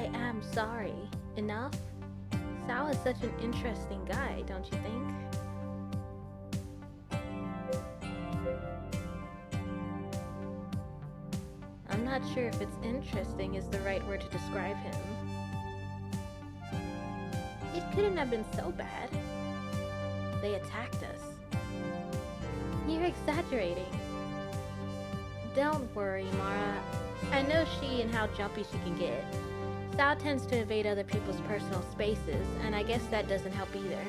I am sorry. Enough? Sal is such an interesting guy, don't you think? I'm not sure if it's interesting is the right word to describe him. It couldn't have been so bad. They attacked us. You're exaggerating. Don't worry, Mara. I know she and how jumpy she can get. Sal tends to invade other people's personal spaces, and I guess that doesn't help either.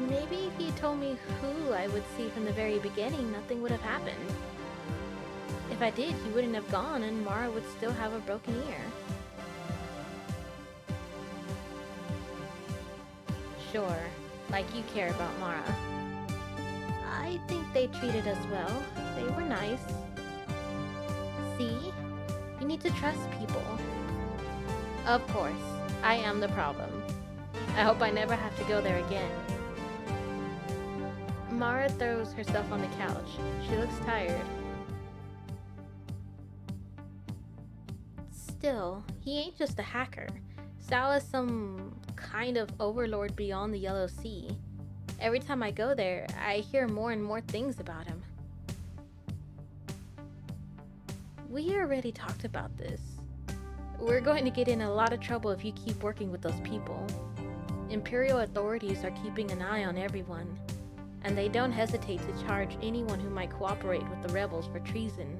Maybe if you told me who I would see from the very beginning, nothing would have happened. If I did, he wouldn't have gone, and Mara would still have a broken ear. Sure, like you care about Mara. I think they treated us well. They were nice. See? You need to trust people. Of course, I am the problem. I hope I never have to go there again. Mara throws herself on the couch. She looks tired. Still, he ain't just a hacker. Sal is some kind of overlord beyond the Yellow Sea. Every time I go there, I hear more and more things about him. We already talked about this. We're going to get in a lot of trouble if you keep working with those people. Imperial authorities are keeping an eye on everyone, and they don't hesitate to charge anyone who might cooperate with the rebels for treason.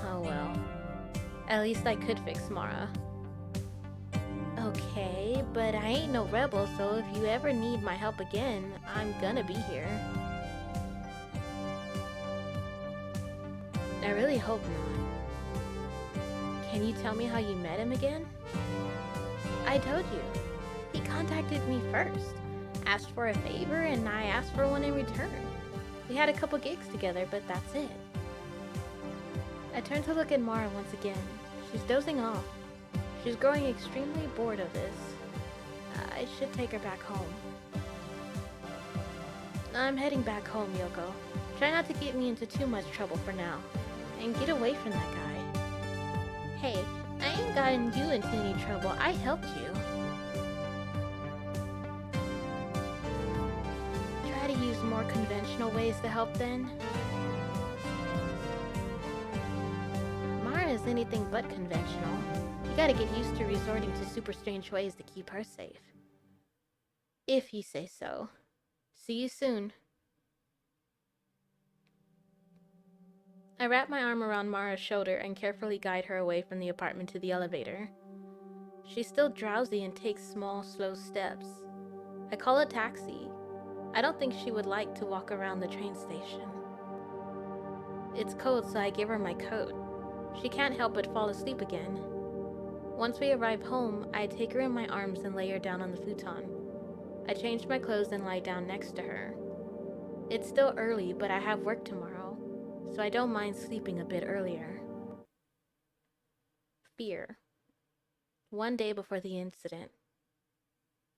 Oh well. At least I could fix Mara. Okay, but I ain't no rebel, so if you ever need my help again, I'm gonna be here. I really hope not. Can you tell me how you met him again? I told you. He contacted me first, asked for a favor, and I asked for one in return. We had a couple gigs together, but that's it. I turned to look at Mara once again. She's dozing off. She's growing extremely bored of this. I should take her back home. I'm heading back home, Yoko. Try not to get me into too much trouble for now. And get away from that guy. Hey, I ain't gotten you into any trouble. I helped you. Try to use more conventional ways to help then. Mara is anything but conventional. You gotta get used to resorting to super strange ways to keep her safe. If you say so. See you soon. I wrap my arm around Mara's shoulder and carefully guide her away from the apartment to the elevator. She's still drowsy and takes small, slow steps. I call a taxi. I don't think she would like to walk around the train station. It's cold, so I give her my coat. She can't help but fall asleep again. Once we arrive home, I take her in my arms and lay her down on the futon. I change my clothes and lie down next to her. It's still early, but I have work tomorrow, so I don't mind sleeping a bit earlier. Fear. One day before the incident.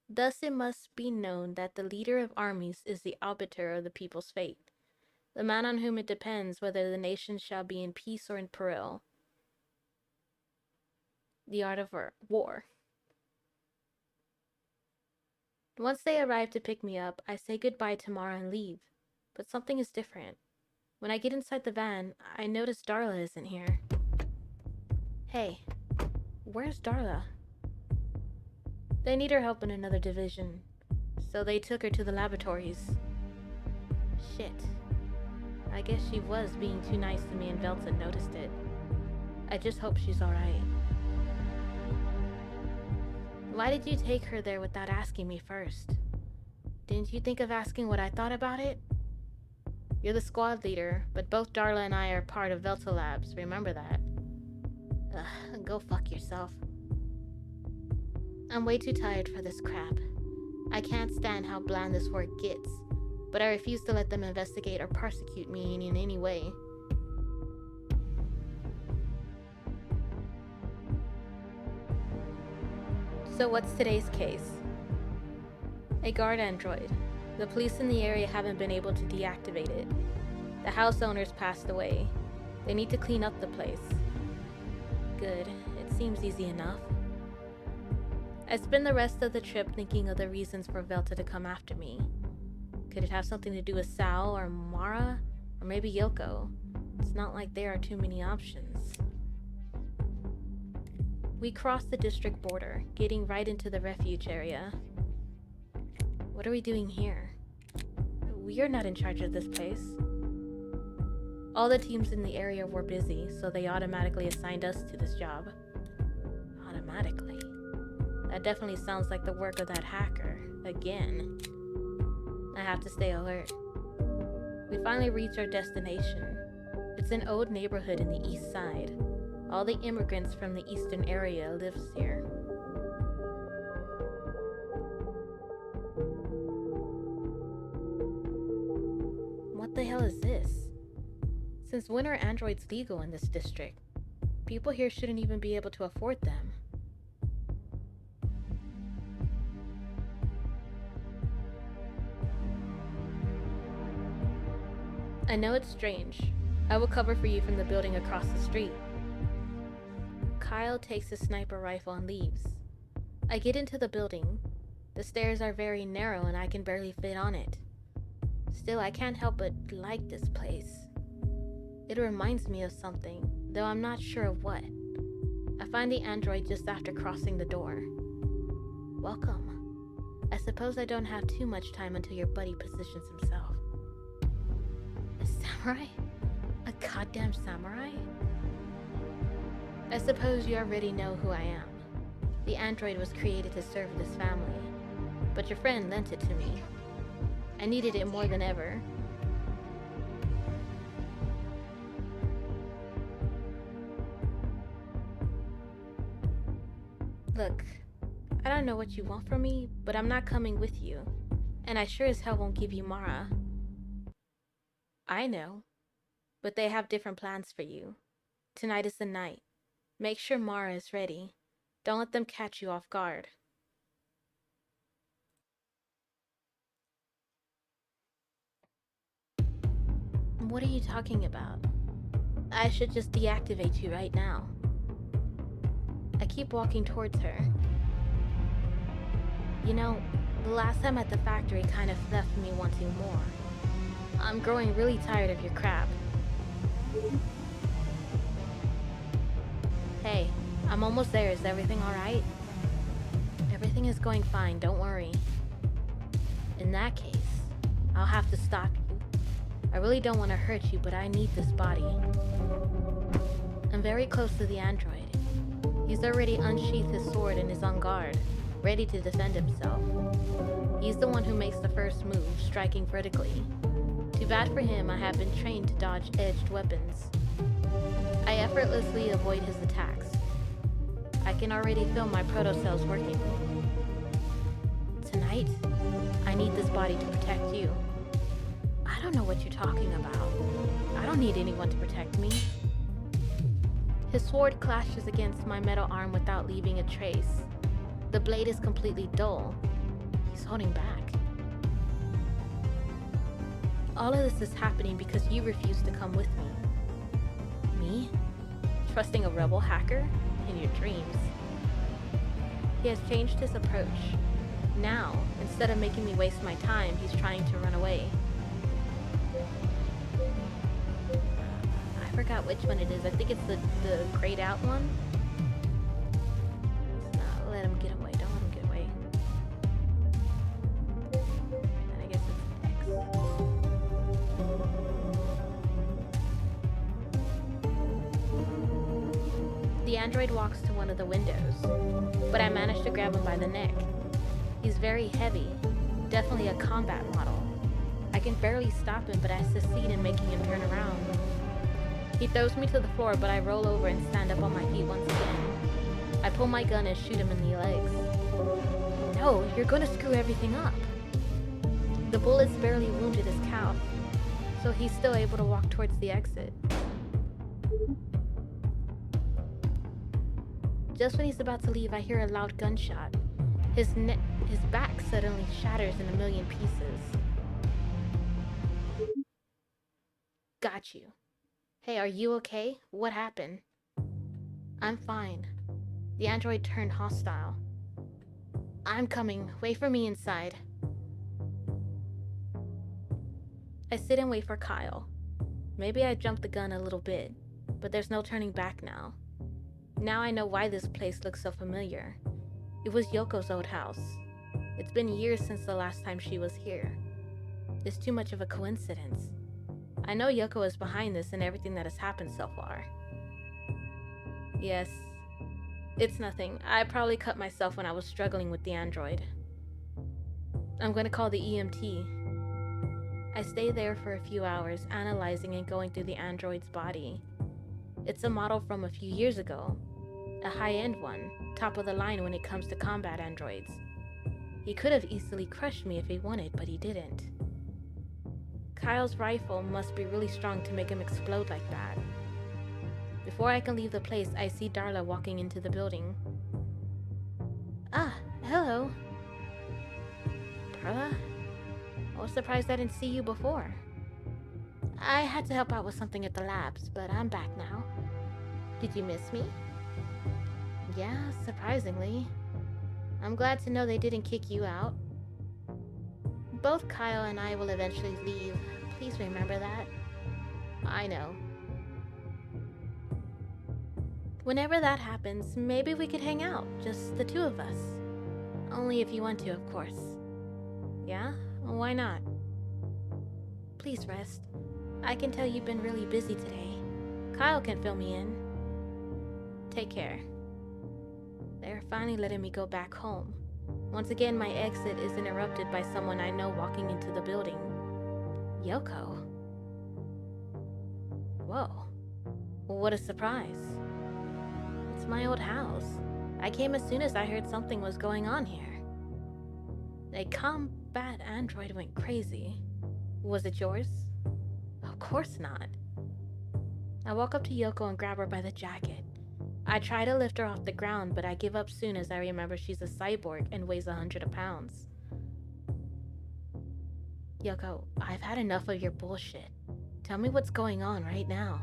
Thus it must be known that the leader of armies is the arbiter of the people's fate, the man on whom it depends whether the nation shall be in peace or in peril. The art of war. Once they arrive to pick me up, I say goodbye to Mara and leave, but something is different. When I get inside the van, I notice Darla isn't here. Hey, where's Darla? They need her help in another division, so they took her to the laboratories. Shit. I guess she was being too nice to me and Velton noticed it. I just hope she's alright. Why did you take her there without asking me first? Didn't you think of asking what I thought about it? You're the squad leader, but both Darla and I are part of Velta Labs, remember that? Ugh, go fuck yourself. I'm way too tired for this crap. I can't stand how bland this work gets, but I refuse to let them investigate or persecute me in any way. So what's today's case? A guard android. The police in the area haven't been able to deactivate it. The house owners passed away. They need to clean up the place. Good. It seems easy enough. I spend the rest of the trip thinking of the reasons for Velta to come after me. Could it have something to do with Sal or Mara? Or maybe Yoko? It's not like there are too many options. We cross the district border, getting right into the refuge area. What are we doing here? We are not in charge of this place. All the teams in the area were busy, so they automatically assigned us to this job. Automatically? That definitely sounds like the work of that hacker. Again. I have to stay alert. We finally reach our destination. It's an old neighborhood in the east side. All the immigrants from the eastern area lives here. What the hell is this? Since when are androids legal in this district? People here shouldn't even be able to afford them. I know it's strange. I will cover for you from the building across the street. Kyle takes his sniper rifle and leaves. I get into the building. The stairs are very narrow and I can barely fit on it. Still, I can't help but like this place. It reminds me of something, though I'm not sure of what. I find the android just after crossing the door. Welcome. I suppose I don't have too much time until your buddy positions himself. A samurai? A goddamn samurai? I suppose you already know who I am. The android was created to serve this family, but your friend lent it to me. I needed it more than ever. Look, I don't know what you want from me, but I'm not coming with you. And I sure as hell won't give you Mara. I know, but they have different plans for you. Tonight is the night. Make sure Mara is ready. Don't let them catch you off guard. What are you talking about? I should just deactivate you right now. I keep walking towards her. You know, the last time at the factory kind of left me wanting more. I'm growing really tired of your crap. Hey, I'm almost there. Is everything alright? Everything is going fine, don't worry. In that case, I'll have to stop you. I really don't want to hurt you, but I need this body. I'm very close to the android. He's already unsheathed his sword and is on guard, ready to defend himself. He's the one who makes the first move, striking vertically. Too bad for him, I have been trained to dodge edged weapons. I effortlessly avoid his attacks. I can already feel my proto-cells working. Tonight, I need this body to protect you. I don't know what you're talking about. I don't need anyone to protect me. His sword clashes against my metal arm without leaving a trace. The blade is completely dull. He's holding back. All of this is happening because you refuse to come with me. Me? Trusting a rebel hacker? In your dreams. He has changed his approach. Now, instead of making me waste my time, he's trying to run away. I forgot which one it is. I think it's the grayed out one. Let him get away. Don't let him get away. And I guess it's X. The android walks to one of the windows, but I managed to grab him by the neck. He's very heavy, definitely a combat model. I can barely stop him, but I succeed in making him turn around. He throws me to the floor, but I roll over and stand up on my feet once again. I pull my gun and shoot him in the legs. No, you're gonna screw everything up. The bullets barely wounded his calf, so he's still able to walk towards the exit. Just when he's about to leave, I hear a loud gunshot. His back suddenly shatters in a million pieces. Got you. Hey, are you okay? What happened? I'm fine. The android turned hostile. I'm coming. Wait for me inside. I sit and wait for Kyle. Maybe I jumped the gun a little bit, but there's no turning back now. Now I know why this place looks so familiar. It was Yoko's old house. It's been years since the last time she was here. It's too much of a coincidence. I know Yoko is behind this and everything that has happened so far. Yes, it's nothing. I probably cut myself when I was struggling with the android. I'm going to call the EMT. I stay there for a few hours, analyzing and going through the android's body. It's a model from a few years ago. A high-end one, top of the line when it comes to combat androids. He could have easily crushed me if he wanted, but he didn't. Kyle's rifle must be really strong to make him explode like that. Before I can leave the place, I see Darla walking into the building. Ah, hello. Darla? I was surprised I didn't see you before. I had to help out with something at the labs, but I'm back now. Did you miss me? Yeah, surprisingly. I'm glad to know they didn't kick you out. Both Kyle and I will eventually leave. Please remember that. I know. Whenever that happens, maybe we could hang out, just the two of us. Only if you want to, of course. Yeah? Why not? Please rest. I can tell you've been really busy today. Kyle can fill me in. Take care. They're finally letting me go back home. Once again, my exit is interrupted by someone I know walking into the building. Yoko. Whoa. What a surprise. It's my old house. I came as soon as I heard something was going on here. A combat android went crazy. Was it yours? Of course not. I walk up to Yoko and grab her by the jacket. I try to lift her off the ground, but I give up soon as I remember she's a cyborg and weighs 100 pounds. Yoko, I've had enough of your bullshit. Tell me what's going on right now.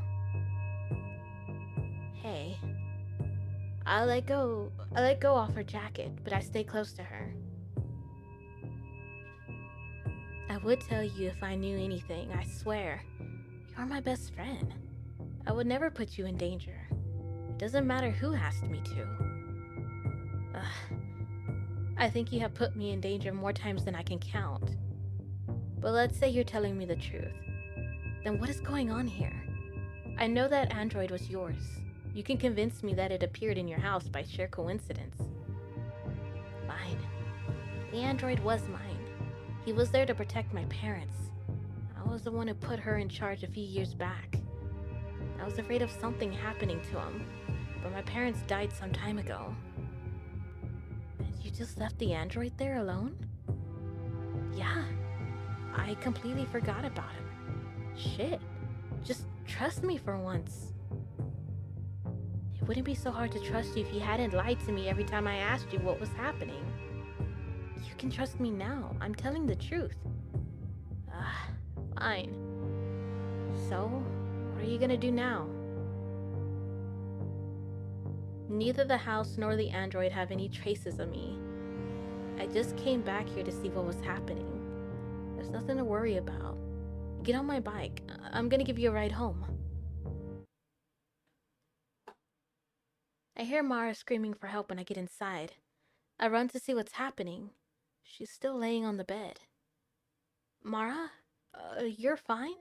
Hey. I let go off her jacket, but I stay close to her. I would tell you if I knew anything, I swear. You're my best friend. I would never put you in danger. It doesn't matter who asked me to. I think you have put me in danger more times than I can count. But let's say you're telling me the truth. Then what is going on here? I know that android was yours. You can convince me that it appeared in your house by sheer coincidence. Fine. The android was mine. He was there to protect my parents. I was the one who put her in charge a few years back. I was afraid of something happening to him, but my parents died some time ago. And you just left the android there alone? Yeah. I completely forgot about him. Shit. Just trust me for once. It wouldn't be so hard to trust you if you hadn't lied to me every time I asked you what was happening. You can trust me now. I'm telling the truth. Fine. So, what are you gonna do now? Neither the house nor the android have any traces of me. I just came back here to see what was happening. There's nothing to worry about. Get on my bike. I'm gonna give you a ride home. I hear Mara screaming for help when I get inside. I run to see what's happening. She's still laying on the bed. Mara? You're fine?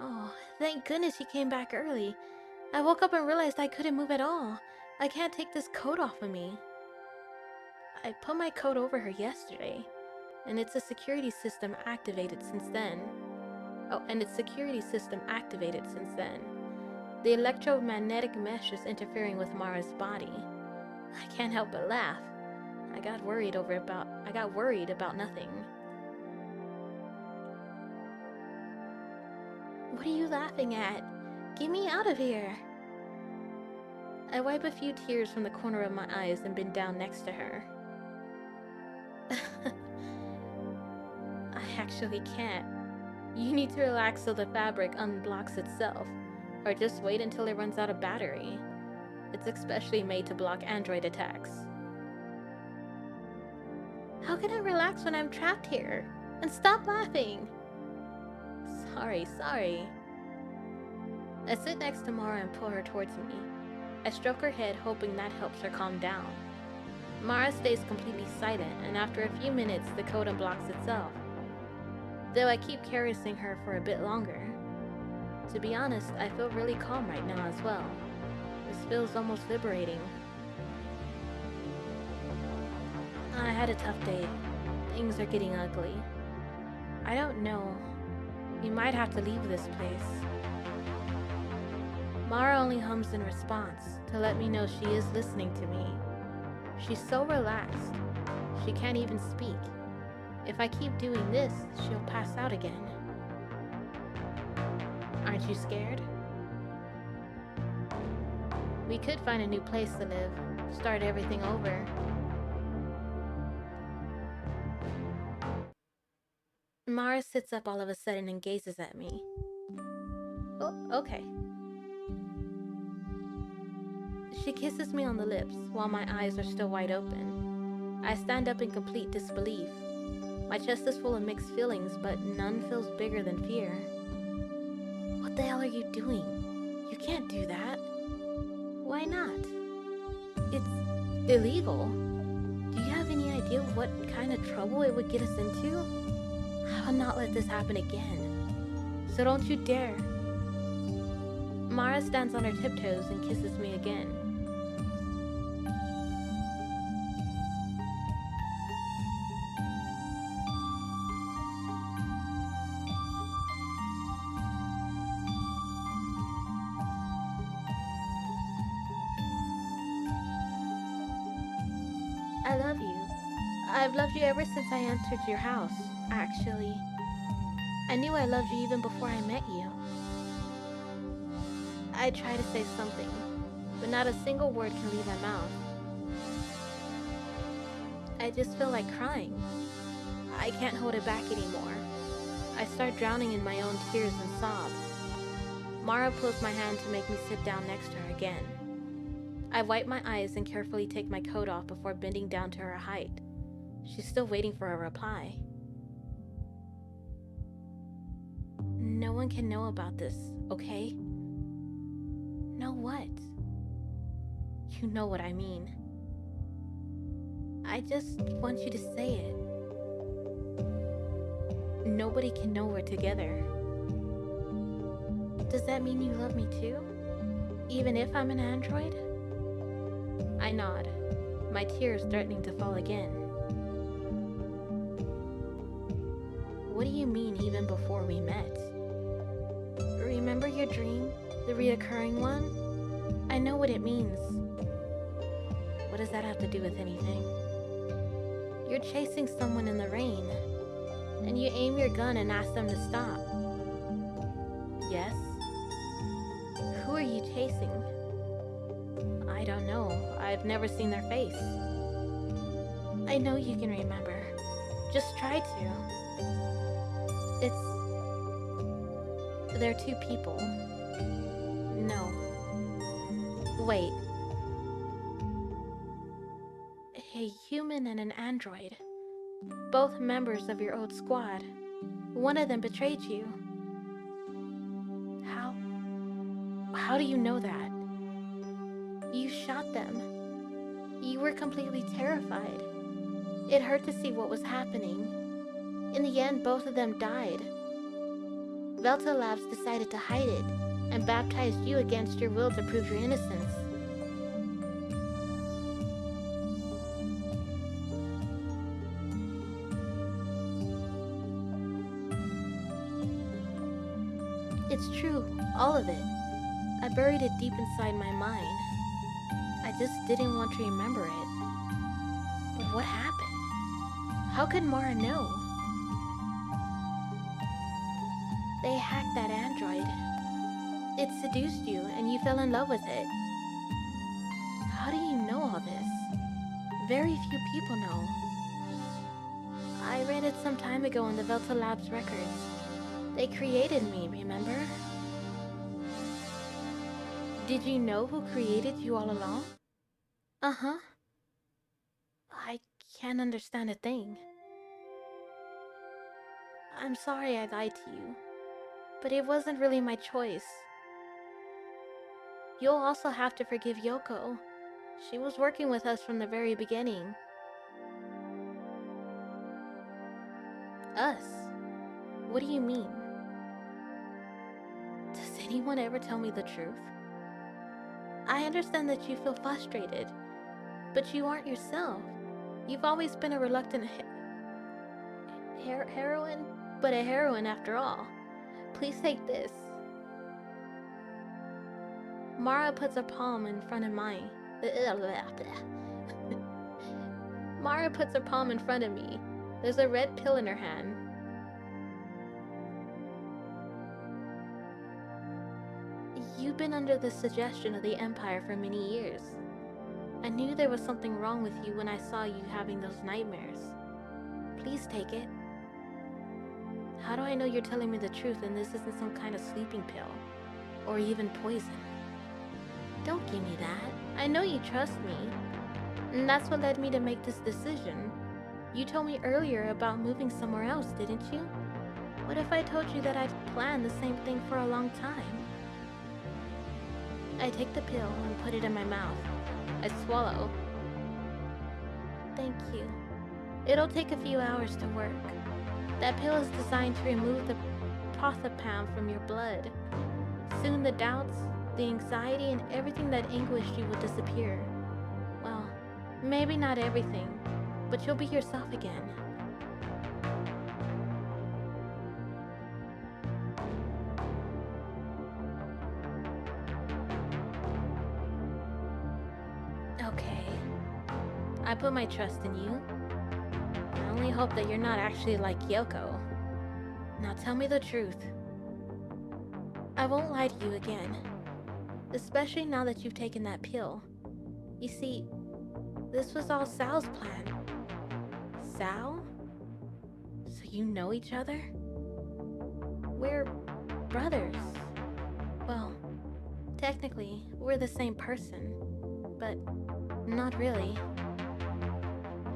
Oh, thank goodness you came back early. I woke up and realized I couldn't move at all. I can't take this coat off of me. I put my coat over her yesterday, and it's a security system activated since then. The electromagnetic mesh is interfering with Mara's body. I can't help but laugh. I got worried about nothing. What are you laughing at? Get me out of here! I wipe a few tears from the corner of my eyes and bend down next to her. I actually can't. You need to relax so the fabric unblocks itself, or just wait until it runs out of battery. It's especially made to block android attacks. How can I relax when I'm trapped here? And stop laughing! Sorry. I sit next to Mara and pull her towards me. I stroke her head, hoping that helps her calm down. Mara stays completely silent, and after a few minutes, the code unblocks itself. Though I keep caressing her for a bit longer. To be honest, I feel really calm right now as well. This feels almost liberating. I had a tough day. Things are getting ugly. I don't know. We might have to leave this place. Mara only hums in response to let me know she is listening to me. She's so relaxed. She can't even speak. If I keep doing this, she'll pass out again. Aren't you scared? We could find a new place to live, start everything over. Mara sits up all of a sudden and gazes at me. Oh, okay. She kisses me on the lips while my eyes are still wide open. I stand up in complete disbelief. My chest is full of mixed feelings, but none feels bigger than fear. What the hell are you doing? You can't do that. Why not? It's illegal. Do you have any idea what kind of trouble it would get us into? I will not let this happen again. So don't you dare. Mara stands on her tiptoes and kisses me again. I love you. I've loved you ever since I entered your house, actually. I knew I loved you even before I met you. I try to say something, but not a single word can leave my mouth. I just feel like crying. I can't hold it back anymore. I start drowning in my own tears and sob. Mara pulls my hand to make me sit down next to her again. I wipe my eyes and carefully take my coat off before bending down to her height. She's still waiting for a reply. No one can know about this, okay? Know what? You know what I mean. I just want you to say it. Nobody can know we're together. Does that mean you love me too? Even if I'm an android? I nod, my tears threatening to fall again. What do you mean even before we met? Remember your dream? The reoccurring one? I know what it means. What does that have to do with anything? You're chasing someone in the rain, and you aim your gun and ask them to stop. Yes? Who are you chasing? I don't know. I've never seen their face. I know you can remember. Just try to. They're two people. No. Wait. A human and an android. Both members of your old squad. One of them betrayed you. How do you know that? You shot them. You were completely terrified. It hurt to see what was happening. In the end, both of them died. Velta Labs decided to hide it, and baptized you against your will to prove your innocence. It's true, all of it. I buried it deep inside my mind. I just didn't want to remember it. But what happened? How could Mara know? They hacked that android. It seduced you, and you fell in love with it. How do you know all this? Very few people know. I read it some time ago in the Velta Labs records. They created me, remember? Did you know who created you all along? Uh-huh. I can't understand a thing. I'm sorry I lied to you, but it wasn't really my choice. You'll also have to forgive Yoko. She was working with us from the very beginning. Us? What do you mean? Does anyone ever tell me the truth? I understand that you feel frustrated, but you aren't yourself. You've always been a reluctant heroine, but a heroine after all. Please take this. Mara puts her palm in front of mine. Mara puts her palm in front of me. There's a red pill in her hand. You've been under the suggestion of the Empire for many years. I knew there was something wrong with you when I saw you having those nightmares. Please take it. How do I know you're telling me the truth and this isn't some kind of sleeping pill? Or even poison? Don't give me that. I know you trust me. And that's what led me to make this decision. You told me earlier about moving somewhere else, didn't you? What if I told you that I'd planned the same thing for a long time? I take the pill and put it in my mouth. I swallow. Thank you. It'll take a few hours to work. That pill is designed to remove the prothopam from your blood. Soon the doubts, the anxiety, and everything that anguished you will disappear. Well, maybe not everything, but you'll be yourself again. Okay. I put my trust in you. I only hope that you're not actually like Yoko. Now tell me the truth. I won't lie to you again. Especially now that you've taken that pill. You see, this was all Sal's plan. Sal? So you know each other? We're brothers. Well, technically, we're the same person. But not really.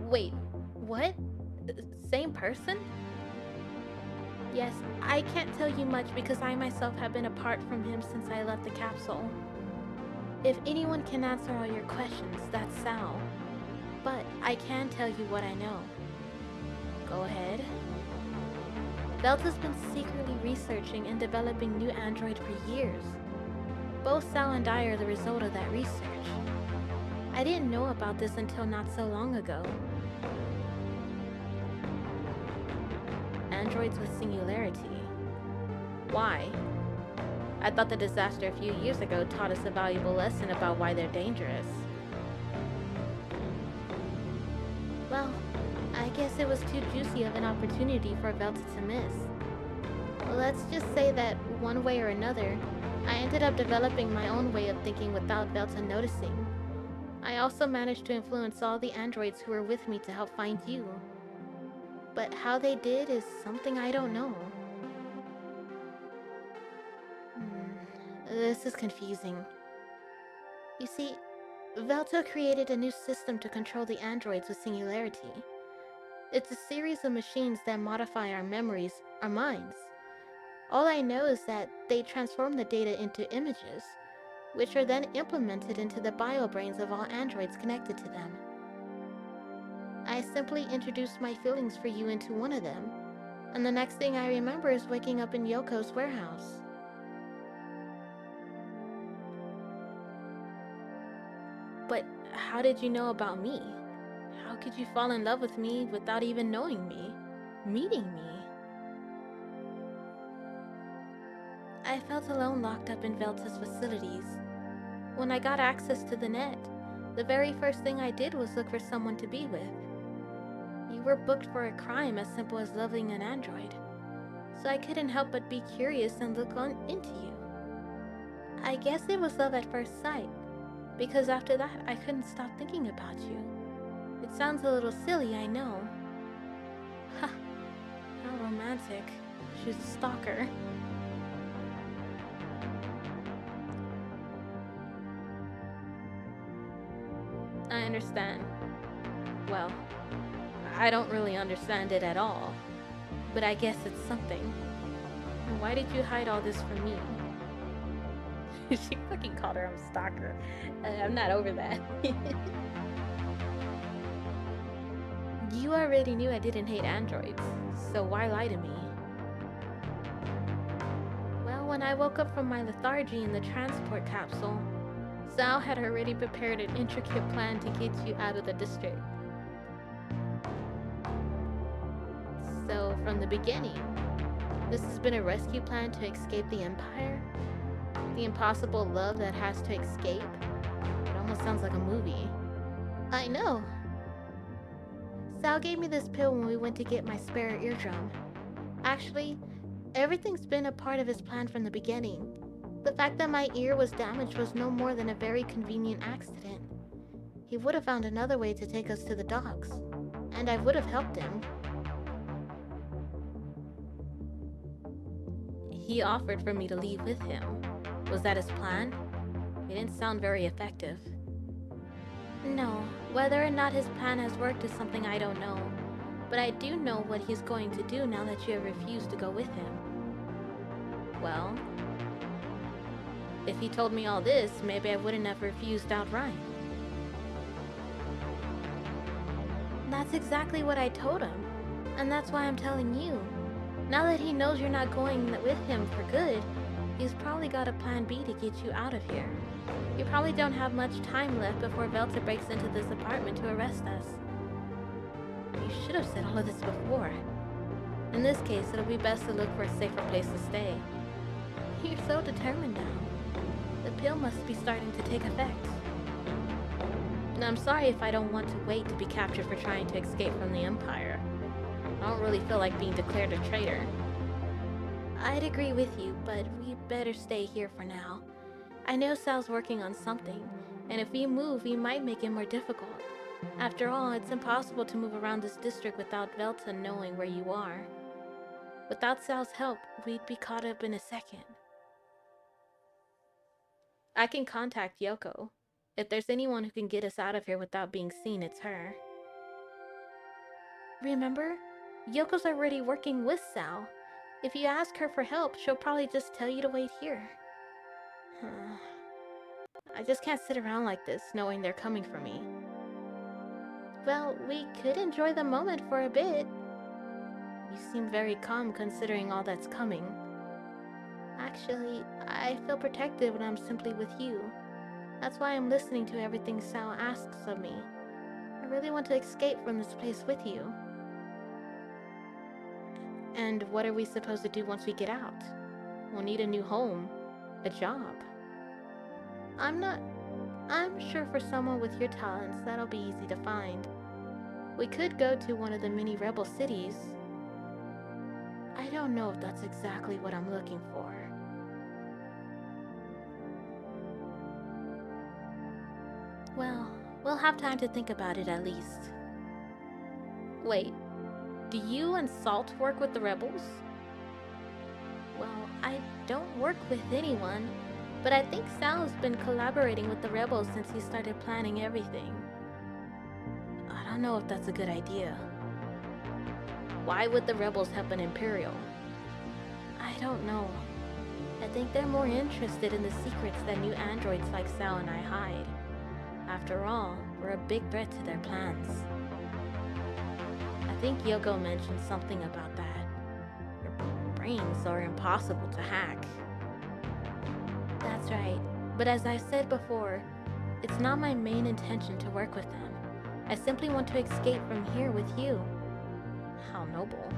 Wait, what? Same person? Yes, I can't tell you much because I myself have been apart from him since I left the capsule. If anyone can answer all your questions, that's Sal. But I can tell you what I know. Go ahead. Delta's been secretly researching and developing new androids for years. Both Sal and I are the result of that research. I didn't know about this until not so long ago. Androids with singularity. Why? I thought the disaster a few years ago taught us a valuable lesson about why they're dangerous. Well, I guess it was too juicy of an opportunity for Velta to miss. Let's just say that one way or another, I ended up developing my own way of thinking without Velta noticing. I also managed to influence all the androids who were with me to help find you. But how they did is something I don't know. This is confusing. You see, Velta created a new system to control the androids with singularity. It's a series of machines that modify our memories, our minds. All I know is that they transform the data into images, which are then implemented into the biobrains of all androids connected to them. I simply introduced my feelings for you into one of them, and the next thing I remember is waking up in Yoko's warehouse. But how did you know about me? How could you fall in love with me without even knowing me? Meeting me? I felt alone locked up in Velta's facilities. When I got access to the net, the very first thing I did was look for someone to be with. You were booked for a crime as simple as loving an android, so I couldn't help but be curious and look into you. I guess it was love at first sight, because after that I couldn't stop thinking about you. It sounds a little silly, I know. Ha! How romantic. She's a stalker. I understand. Well, I don't really understand it at all, but I guess it's something. Why did you hide all this from me? She fucking called her a stalker. I'm not over that. You already knew I didn't hate androids, so why lie to me? Well, when I woke up from my lethargy in the transport capsule, Sal had already prepared an intricate plan to get you out of the district. So, from the beginning, this has been a rescue plan to escape the Empire? The impossible love that has to escape? It almost sounds like a movie. I know. Sal gave me this pill when we went to get my spare eardrum. Actually, everything's been a part of his plan from the beginning. The fact that my ear was damaged was no more than a very convenient accident. He would have found another way to take us to the docks, and I would have helped him. He offered for me to leave with him. Was that his plan? It didn't sound very effective. No, whether or not his plan has worked is something I don't know. But I do know what he's going to do now that you have refused to go with him. Well, if he told me all this, maybe I wouldn't have refused outright. That's exactly what I told him. And that's why I'm telling you. Now that he knows you're not going with him for good, he's probably got a plan B to get you out of here. You probably don't have much time left before Velta breaks into this apartment to arrest us. You should have said all of this before. In this case, it'll be best to look for a safer place to stay. You're so determined now. The pill must be starting to take effect. And I'm sorry if I don't want to wait to be captured for trying to escape from the Empire. I don't really feel like being declared a traitor. I'd agree with you, but we better stay here for now. I know Sal's working on something, and if we move, we might make it more difficult. After all, it's impossible to move around this district without Velta knowing where you are. Without Sal's help, we'd be caught up in a second. I can contact Yoko. If there's anyone who can get us out of here without being seen, it's her. Remember? Yoko's already working with Sal. If you ask her for help, she'll probably just tell you to wait here. I just can't sit around like this, knowing they're coming for me. Well, we could enjoy the moment for a bit. You seem very calm considering all that's coming. Actually, I feel protected when I'm simply with you. That's why I'm listening to everything Sal asks of me. I really want to escape from this place with you. And what are we supposed to do once we get out? We'll need a new home, a job. I'm sure for someone with your talents, that'll be easy to find. We could go to one of the many rebel cities. I don't know if that's exactly what I'm looking for. Well, we'll have time to think about it at least. Wait, do you and Salt work with the rebels? Well, I don't work with anyone, but I think Sal has been collaborating with the rebels since he started planning everything. I don't know if that's a good idea. Why would the rebels help an Imperial? I don't know. I think they're more interested in the secrets that new androids like Sal and I hide. After all, we're a big threat to their plans. I think Yoko mentioned something about that. Your brains are impossible to hack. That's right, but as I said before, it's not my main intention to work with them. I simply want to escape from here with you. How noble.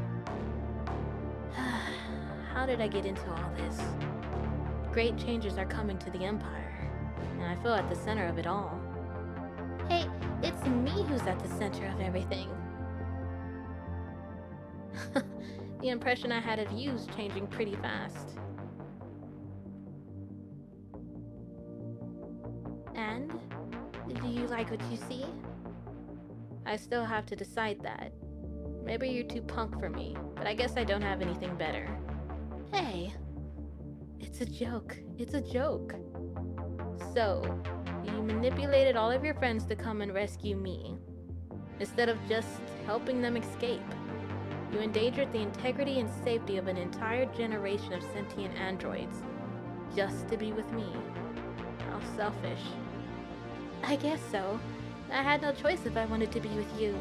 How did I get into all this? Great changes are coming to the Empire, and I feel at the center of it all. Hey, it's me who's at the center of everything. The impression I had of you's changing pretty fast. And? Do you like what you see? I still have to decide that. Maybe you're too punk for me, but I guess I don't have anything better. Hey! It's a joke. It's a joke. So, you manipulated all of your friends to come and rescue me, instead of just helping them escape. You endangered the integrity and safety of an entire generation of sentient androids, just to be with me. How selfish. I guess so. I had no choice if I wanted to be with you.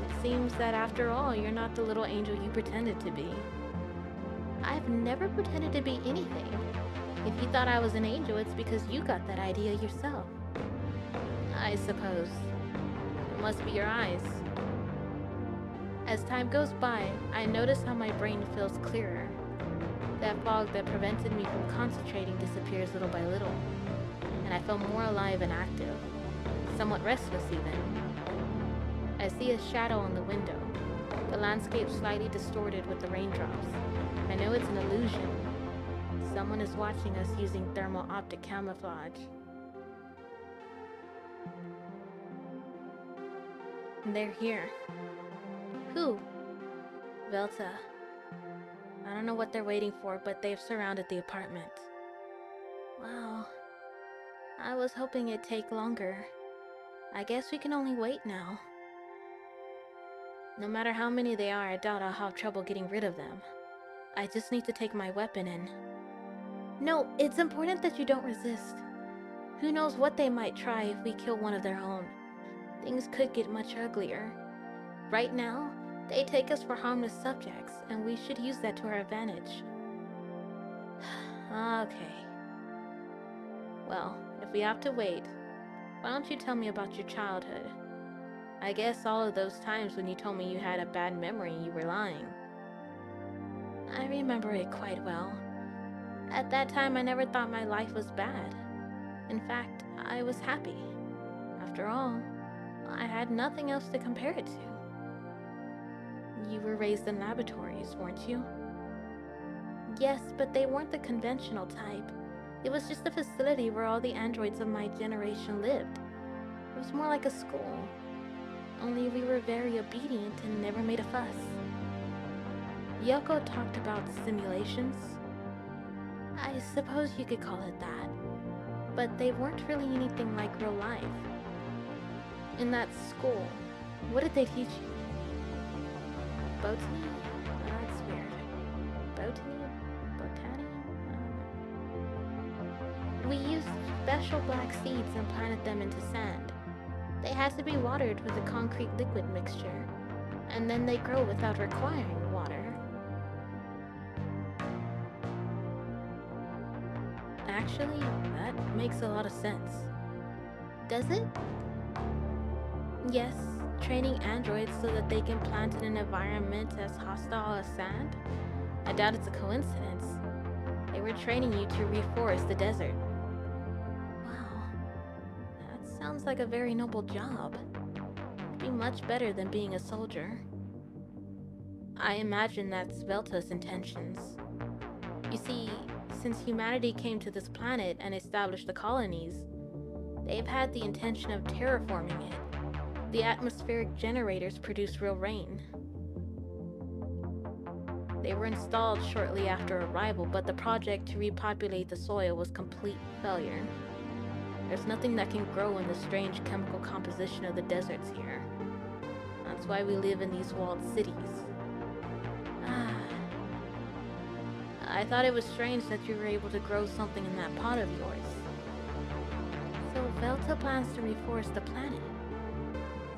It seems that after all, you're not the little angel you pretended to be. I've never pretended to be anything. If you thought I was an angel, it's because you got that idea yourself. I suppose. It must be your eyes. As time goes by, I notice how my brain feels clearer. That fog that prevented me from concentrating disappears little by little, and I feel more alive and active, somewhat restless even. I see a shadow on the window, the landscape slightly distorted with the raindrops. I know it's an illusion. Someone is watching us using thermal optic camouflage. And they're here. Who? Velta. I don't know what they're waiting for, but they've surrounded the apartment. Wow. I was hoping it'd take longer. I guess we can only wait now. No matter how many they are, I doubt I'll have trouble getting rid of them. I just need to take my weapon and... No, it's important that you don't resist. Who knows what they might try if we kill one of their own. Things could get much uglier. Right now, they take us for harmless subjects, and we should use that to our advantage. Okay. Well, if we have to wait, why don't you tell me about your childhood? I guess all of those times when you told me you had a bad memory, you were lying. I remember it quite well. At that time, I never thought my life was bad. In fact, I was happy. After all, I had nothing else to compare it to. You were raised in laboratories, weren't you? Yes, but they weren't the conventional type. It was just a facility where all the androids of my generation lived. It was more like a school. Only we were very obedient and never made a fuss. Yoko talked about simulations. I suppose you could call it that. But they weren't really anything like real life. In that school, what did they teach you? Botany? That's weird. Botany? Botany? We used special black seeds and planted them into sand. They had to be watered with a concrete liquid mixture, and then they grow without requiring water. Actually, that makes a lot of sense. Does it? Yes, training androids so that they can plant in an environment as hostile as sand? I doubt it's a coincidence. They were training you to reforest the desert. Wow, that sounds like a very noble job. It'd be much better than being a soldier. I imagine that's Velta's intentions. You see, since humanity came to this planet and established the colonies, they've had the intention of terraforming it. The atmospheric generators produce real rain. They were installed shortly after arrival, but the project to repopulate the soil was complete failure. There's nothing that can grow in the strange chemical composition of the deserts here. That's why we live in these walled cities. I thought it was strange that you were able to grow something in that pot of yours. So Velta plans to reforest the planet.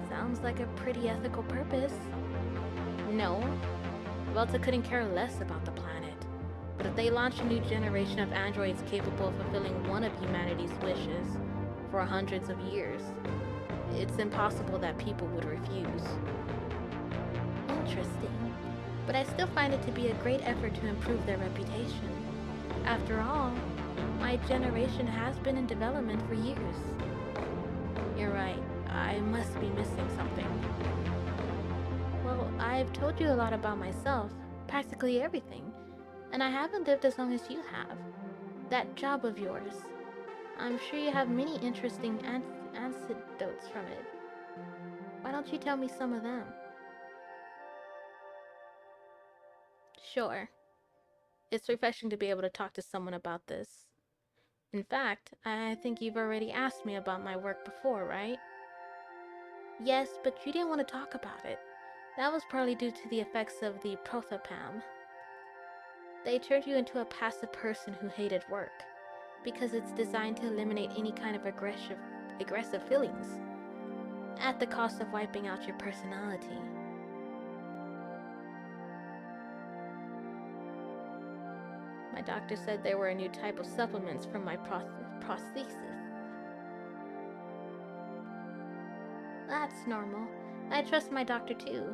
Sounds like a pretty ethical purpose. No, Velta couldn't care less about the planet. But if they launch a new generation of androids capable of fulfilling one of humanity's wishes for hundreds of years, it's impossible that people would refuse. Interesting. But I still find it to be a great effort to improve their reputation. After all, my generation has been in development for years. You're right, I must be missing something. Well, I've told you a lot about myself, practically everything, and I haven't lived as long as you have. That job of yours, I'm sure you have many interesting anecdotes from it. Why don't you tell me some of them? Sure. It's refreshing to be able to talk to someone about this. In fact, I think you've already asked me about my work before, right? Yes, but you didn't want to talk about it. That was partly due to the effects of the prothopam. They turned you into a passive person who hated work, because it's designed to eliminate any kind of aggressive feelings, at the cost of wiping out your personality. My doctor said there were a new type of supplements for my prosthesis. That's normal. I trust my doctor too.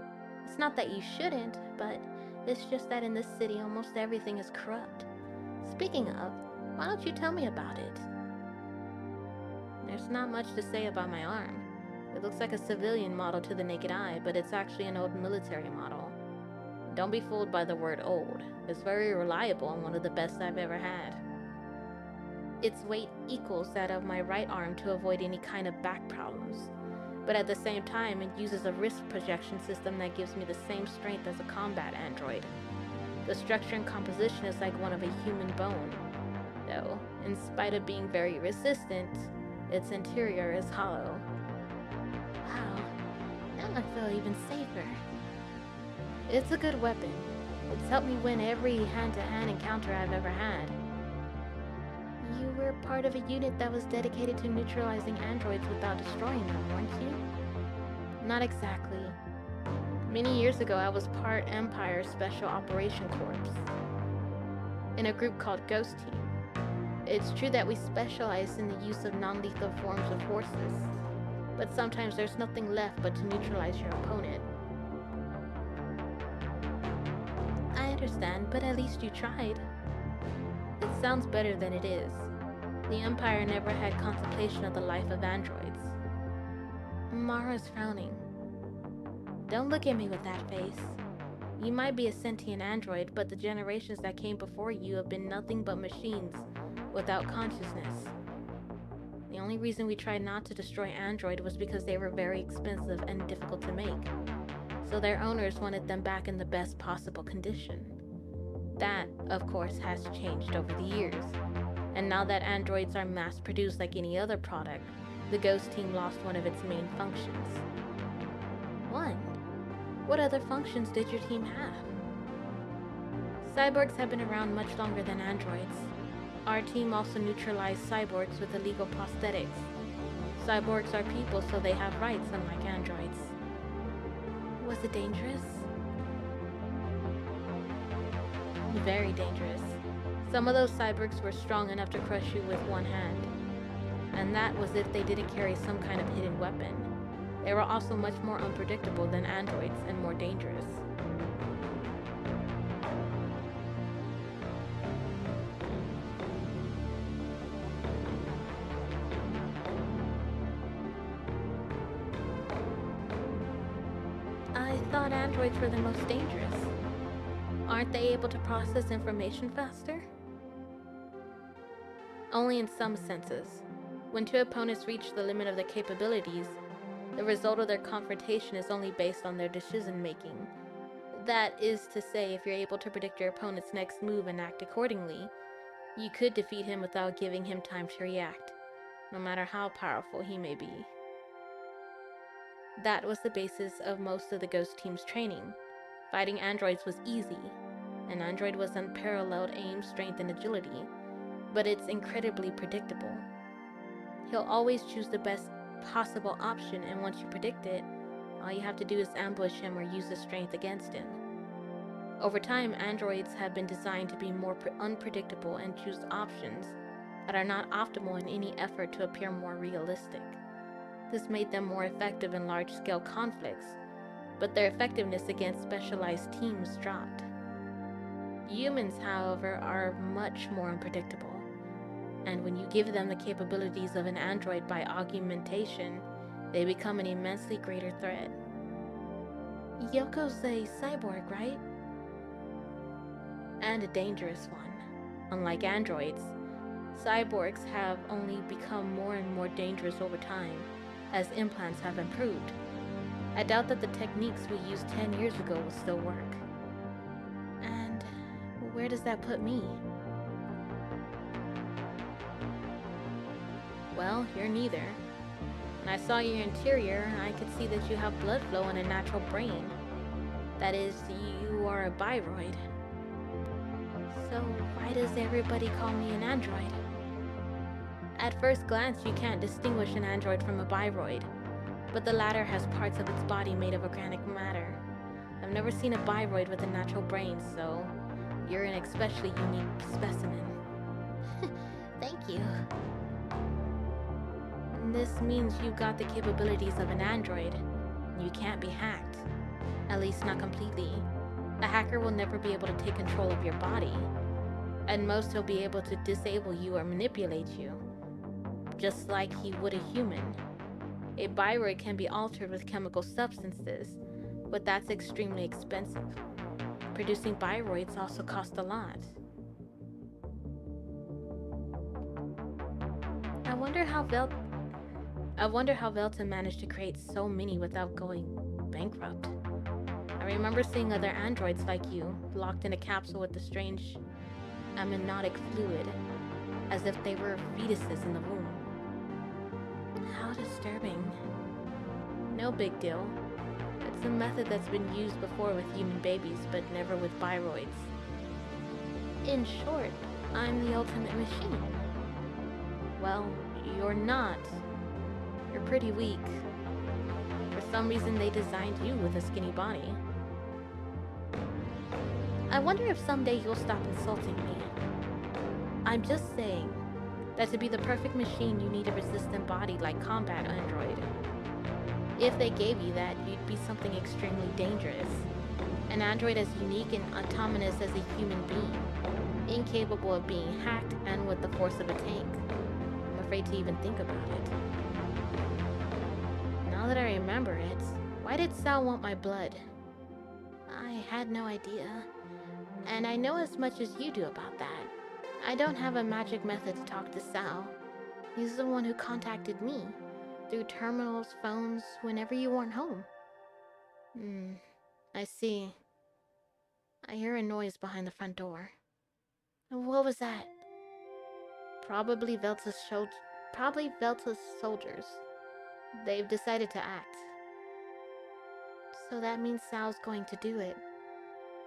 It's not that you shouldn't, but it's just that in this city almost everything is corrupt. Speaking of, why don't you tell me about it? There's not much to say about my arm. It looks like a civilian model to the naked eye, but it's actually an old military model. Don't be fooled by the word old. It's very reliable and one of the best I've ever had. Its weight equals that of my right arm to avoid any kind of back problems. But at the same time, it uses a wrist projection system that gives me the same strength as a combat android. The structure and composition is like one of a human bone, though, in spite of being very resistant, its interior is hollow. Wow, now I feel even safer. It's a good weapon. It's helped me win every hand-to-hand encounter I've ever had. You were part of a unit that was dedicated to neutralizing androids without destroying them, weren't you? Not exactly. Many years ago, I was part Empire Special Operation Corps, in a group called Ghost Team. It's true that we specialize in the use of non-lethal forms of forces, but sometimes there's nothing left but to neutralize your opponent. I understand, but at least you tried. It sounds better than it is. The Empire never had contemplation of the life of androids. Mara's frowning. Don't look at me with that face. You might be a sentient android, but the generations that came before you have been nothing but machines without consciousness. The only reason we tried not to destroy android was because they were very expensive and difficult to make. So their owners wanted them back in the best possible condition. That, of course, has changed over the years. And now that androids are mass-produced like any other product, the Ghost Team lost one of its main functions. One? What other functions did your team have? Cyborgs have been around much longer than androids. Our team also neutralized cyborgs with illegal prosthetics. Cyborgs are people, so they have rights, unlike androids. Was it dangerous? Very dangerous. Some of those cyborgs were strong enough to crush you with one hand. And that was if they didn't carry some kind of hidden weapon. They were also much more unpredictable than androids and more dangerous. I thought androids were the most dangerous. Aren't they able to process information faster? Only in some senses. When two opponents reach the limit of their capabilities, the result of their confrontation is only based on their decision-making. That is to say, if you're able to predict your opponent's next move and act accordingly, you could defeat him without giving him time to react, no matter how powerful he may be. That was the basis of most of the Ghost Team's training. Fighting androids was easy. An android was unparalleled aim, strength, and agility, but it's incredibly predictable. He'll always choose the best possible option, and once you predict it, all you have to do is ambush him or use his strength against him. Over time, androids have been designed to be more unpredictable and choose options that are not optimal in any effort to appear more realistic. This made them more effective in large-scale conflicts, but their effectiveness against specialized teams dropped. Humans, however, are much more unpredictable, and when you give them the capabilities of an android by augmentation, they become an immensely greater threat. Yoko's a cyborg, right? And a dangerous one. Unlike androids, cyborgs have only become more and more dangerous over time, as implants have improved. I doubt that the techniques we used 10 years ago will still work. And where does that put me? Well, you're neither. When I saw your interior, I could see that you have blood flow and a natural brain. That is, you are a biroid. So why does everybody call me an android? At first glance, you can't distinguish an android from a biroid, but the latter has parts of its body made of organic matter. I've never seen a biroid with a natural brain, so you're an especially unique specimen. Thank you. This means you've got the capabilities of an android. You can't be hacked. At least not completely. A hacker will never be able to take control of your body. At most, he'll be able to disable you or manipulate you, just like he would a human. A biroid can be altered with chemical substances, but that's extremely expensive. Producing biroids also costs a lot. I wonder how Velta managed to create so many without going bankrupt. I remember seeing other androids like you, locked in a capsule with the strange amniotic fluid, as if they were fetuses in the womb. How disturbing. No big deal. It's a method that's been used before with human babies, but never with biroids. In short, I'm the ultimate machine. Well, you're not. You're pretty weak. For some reason, they designed you with a skinny body. I wonder if someday you'll stop insulting me. I'm just saying that to be the perfect machine, you need a resistant body like combat android. If they gave you that, you'd be something extremely dangerous. An android as unique and autonomous as a human being, incapable of being hacked and with the force of a tank. I'm afraid to even think about it. Now that I remember it, why did Sal want my blood? I had no idea. And I know as much as you do about that. I don't have a magic method to talk to Sal. He's the one who contacted me, through terminals, phones, whenever you weren't home. I see. I hear a noise behind the front door. What was that? Probably Velta's soldiers. They've decided to act. So that means Sal's going to do it.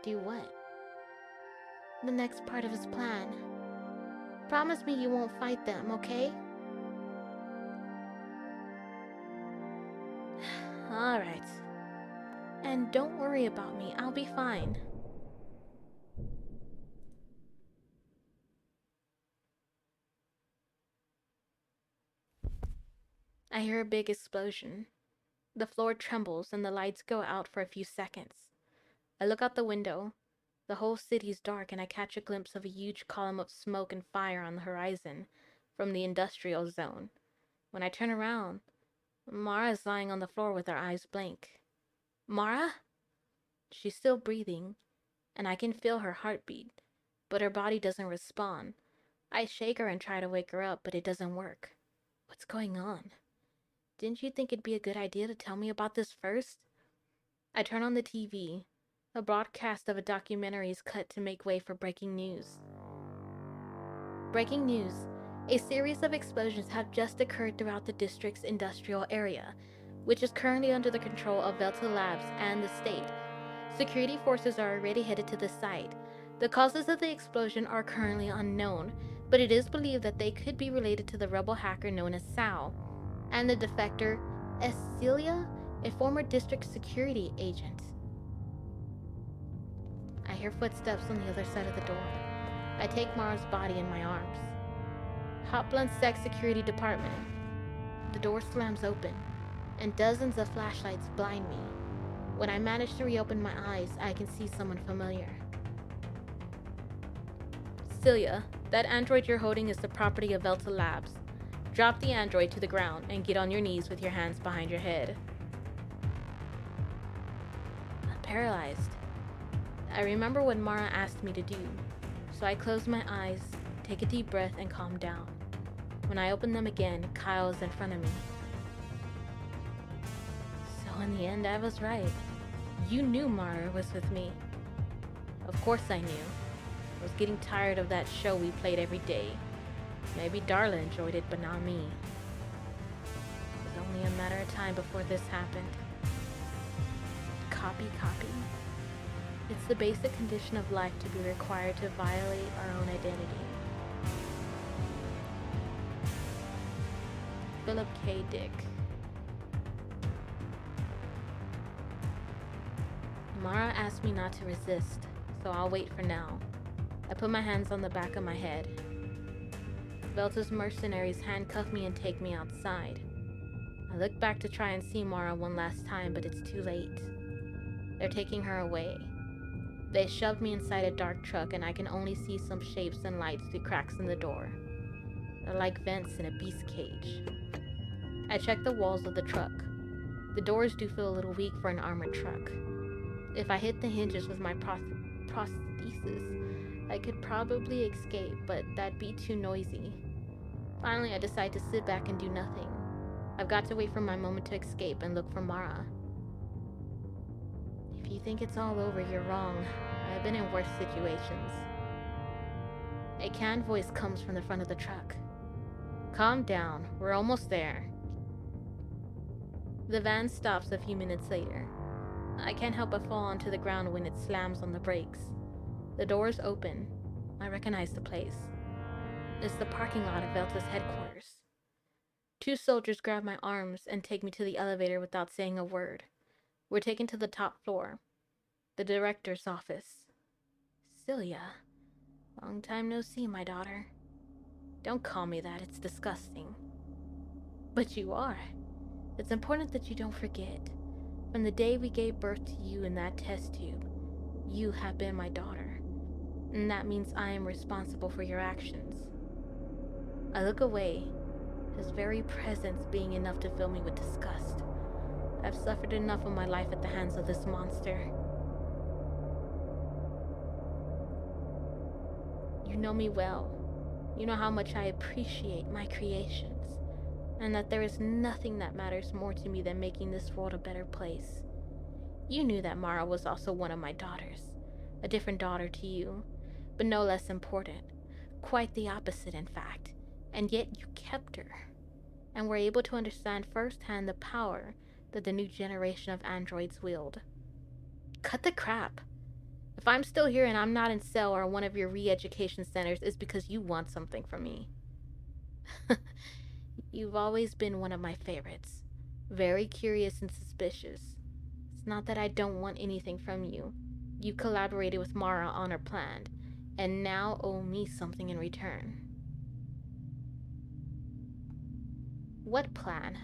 Do what? The next part of his plan. Promise me you won't fight them, okay? Alright. And don't worry about me, I'll be fine. I hear a big explosion. The floor trembles and the lights go out for a few seconds. I look out the window. The whole city's dark and I catch a glimpse of a huge column of smoke and fire on the horizon from the industrial zone. When I turn around, Mara's lying on the floor with her eyes blank. Mara? She's still breathing, and I can feel her heartbeat, but her body doesn't respond. I shake her and try to wake her up, but it doesn't work. What's going on? Didn't you think it'd be a good idea to tell me about this first? I turn on the TV. A broadcast of a documentary is cut to make way for breaking news. Breaking news. A series of explosions have just occurred throughout the district's industrial area, which is currently under the control of Velta Labs and the state. Security forces are already headed to the site. The causes of the explosion are currently unknown, but it is believed that they could be related to the rebel hacker known as Sal, and the defector Celia, a former district security agent. I hear footsteps on the other side of the door. I take Mara's body in my arms. Hot Blunt Sec Security Department. The door slams open, and dozens of flashlights blind me. When I manage to reopen my eyes, I can see someone familiar. Celia, that android you're holding is the property of Velta Labs. Drop the android to the ground and get on your knees with your hands behind your head. I'm paralyzed. I remember what Mara asked me to do, so I close my eyes, take a deep breath, and calm down. When I open them again, Kyle is in front of me. So in the end, I was right. You knew Mara was with me. Of course I knew. I was getting tired of that show we played every day. Maybe Darla enjoyed it, but not me. was only a matter of time before this happened. Copy. It's the basic condition of life to be required to violate our own identity. Philip K. Dick. Mara asked me not to resist, so I'll wait for now. I put my hands on the back of my head. Velta's mercenaries handcuff me and take me outside. I look back to try and see Mara one last time, but it's too late. They're taking her away. They shoved me inside a dark truck, and I can only see some shapes and lights through cracks in the door. They're like vents in a beast cage. I check the walls of the truck. The doors do feel a little weak for an armored truck. If I hit the hinges with my prosthesis, I could probably escape, but that'd be too noisy. Finally, I decide to sit back and do nothing. I've got to wait for my moment to escape and look for Mara. If you think it's all over, you're wrong. I've been in worse situations. A canned voice comes from the front of the truck. Calm down, we're almost there. The van stops a few minutes later. I can't help but fall onto the ground when it slams on the brakes. The doors open. I recognize the place. It's the parking lot of Velta's headquarters. 2 soldiers grab my arms and take me to the elevator without saying a word. We're taken to the top floor. The director's office. Celia. Long time no see, my daughter. Don't call me that, it's disgusting. But you are. It's important that you don't forget. From the day we gave birth to you in that test tube, you have been my daughter. And that means I am responsible for your actions. I look away, his very presence being enough to fill me with disgust. I've suffered enough in my life at the hands of this monster. You know me well. You know how much I appreciate my creations, and that there is nothing that matters more to me than making this world a better place. You knew that Mara was also one of my daughters, a different daughter to you, but no less important. Quite the opposite, in fact, and yet you kept her, and were able to understand firsthand the power that the new generation of androids wield. Cut the crap. If I'm still here and I'm not in cell or one of your re-education centers, it's because you want something from me. You've always been one of my favorites. Very curious and suspicious. It's not that I don't want anything from you. You collaborated with Mara on her plan, and now owe me something in return. What plan?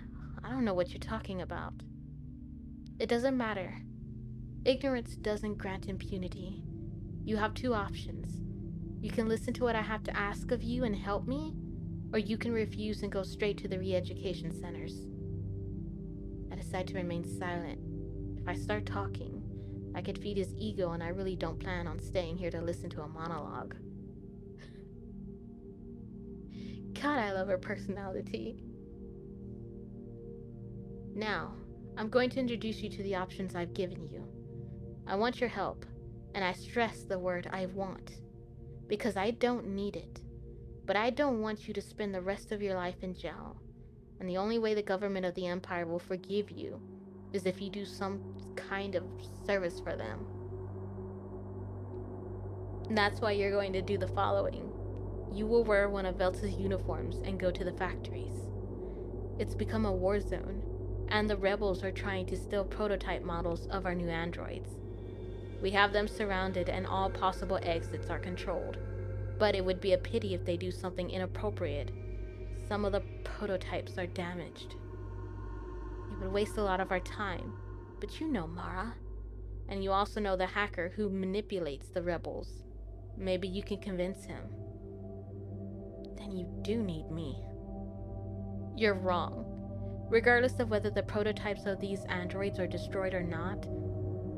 I don't know what you're talking about. It doesn't matter. Ignorance doesn't grant impunity. You have 2 options. You can listen to what I have to ask of you and help me, or you can refuse and go straight to the re-education centers. I decide to remain silent. If I start talking, I could feed his ego, and I really don't plan on staying here to listen to a monologue. God, I love her personality. Now, I'm going to introduce you to the options I've given you. I want your help, and I stress the word I want, because I don't need it. But I don't want you to spend the rest of your life in jail, and the only way the government of the Empire will forgive you is if you do some kind of service for them. And that's why you're going to do the following. You will wear one of Velta's uniforms and go to the factories. It's become a war zone, and the rebels are trying to steal prototype models of our new androids. We have them surrounded and all possible exits are controlled, but it would be a pity if they do something inappropriate. Some of the prototypes are damaged. It would waste a lot of our time, but you know Mara, and you also know the hacker who manipulates the rebels. Maybe you can convince him. Then you do need me. You're wrong. Regardless of whether the prototypes of these androids are destroyed or not,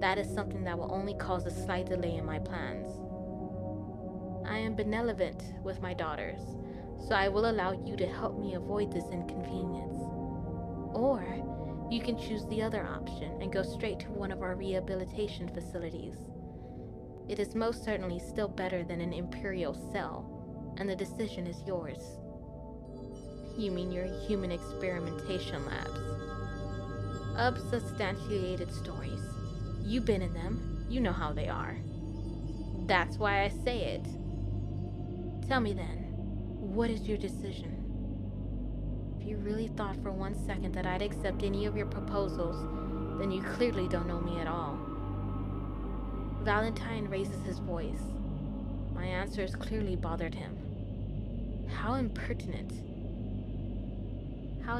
that is something that will only cause a slight delay in my plans. I am benevolent with my daughters, so I will allow you to help me avoid this inconvenience. Or you can choose the other option and go straight to one of our rehabilitation facilities. It is most certainly still better than an Imperial cell, and the decision is yours. You mean your human experimentation labs? Unsubstantiated stories. You've been in them. You know how they are. That's why I say it. Tell me then, what is your decision? If you really thought for 1 second that I'd accept any of your proposals, then you clearly don't know me at all. Valentine raises his voice. My answers clearly bothered him. How impertinent. How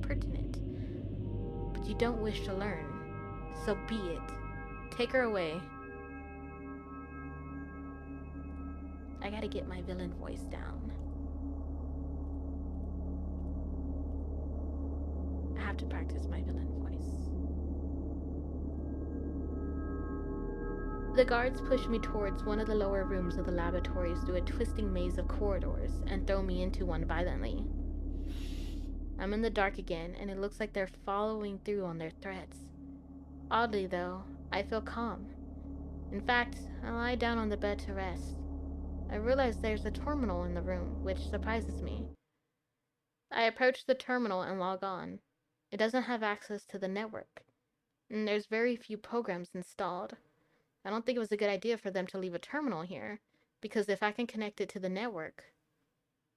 pertinent. But you don't wish to learn. So be it. Take her away. I gotta get my villain voice down. I have to practice my villain voice. The guards push me towards one of the lower rooms of the laboratories through a twisting maze of corridors and throw me into one violently. I'm in the dark again, and it looks like they're following through on their threats. Oddly, though, I feel calm. In fact, I lie down on the bed to rest. I realize there's a terminal in the room, which surprises me. I approach the terminal and log on. It doesn't have access to the network, and there's very few programs installed. I don't think it was a good idea for them to leave a terminal here, because if I can connect it to the network,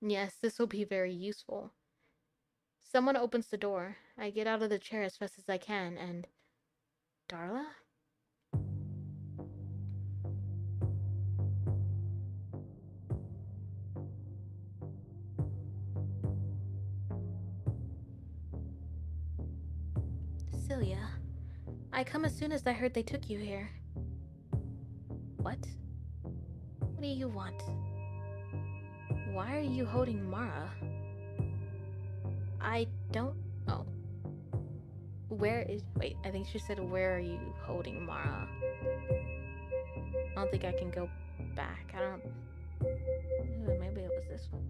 yes, this will be very useful. Someone opens the door. I get out of the chair as fast as I can, and... Darla? Celia, I come as soon as I heard they took you here. What? What do you want? Why are you holding Mara? I don't... Oh. Where is... Wait, I think she said, where are you holding Mara? I don't think I can go back. I don't... Ooh, maybe it was this one.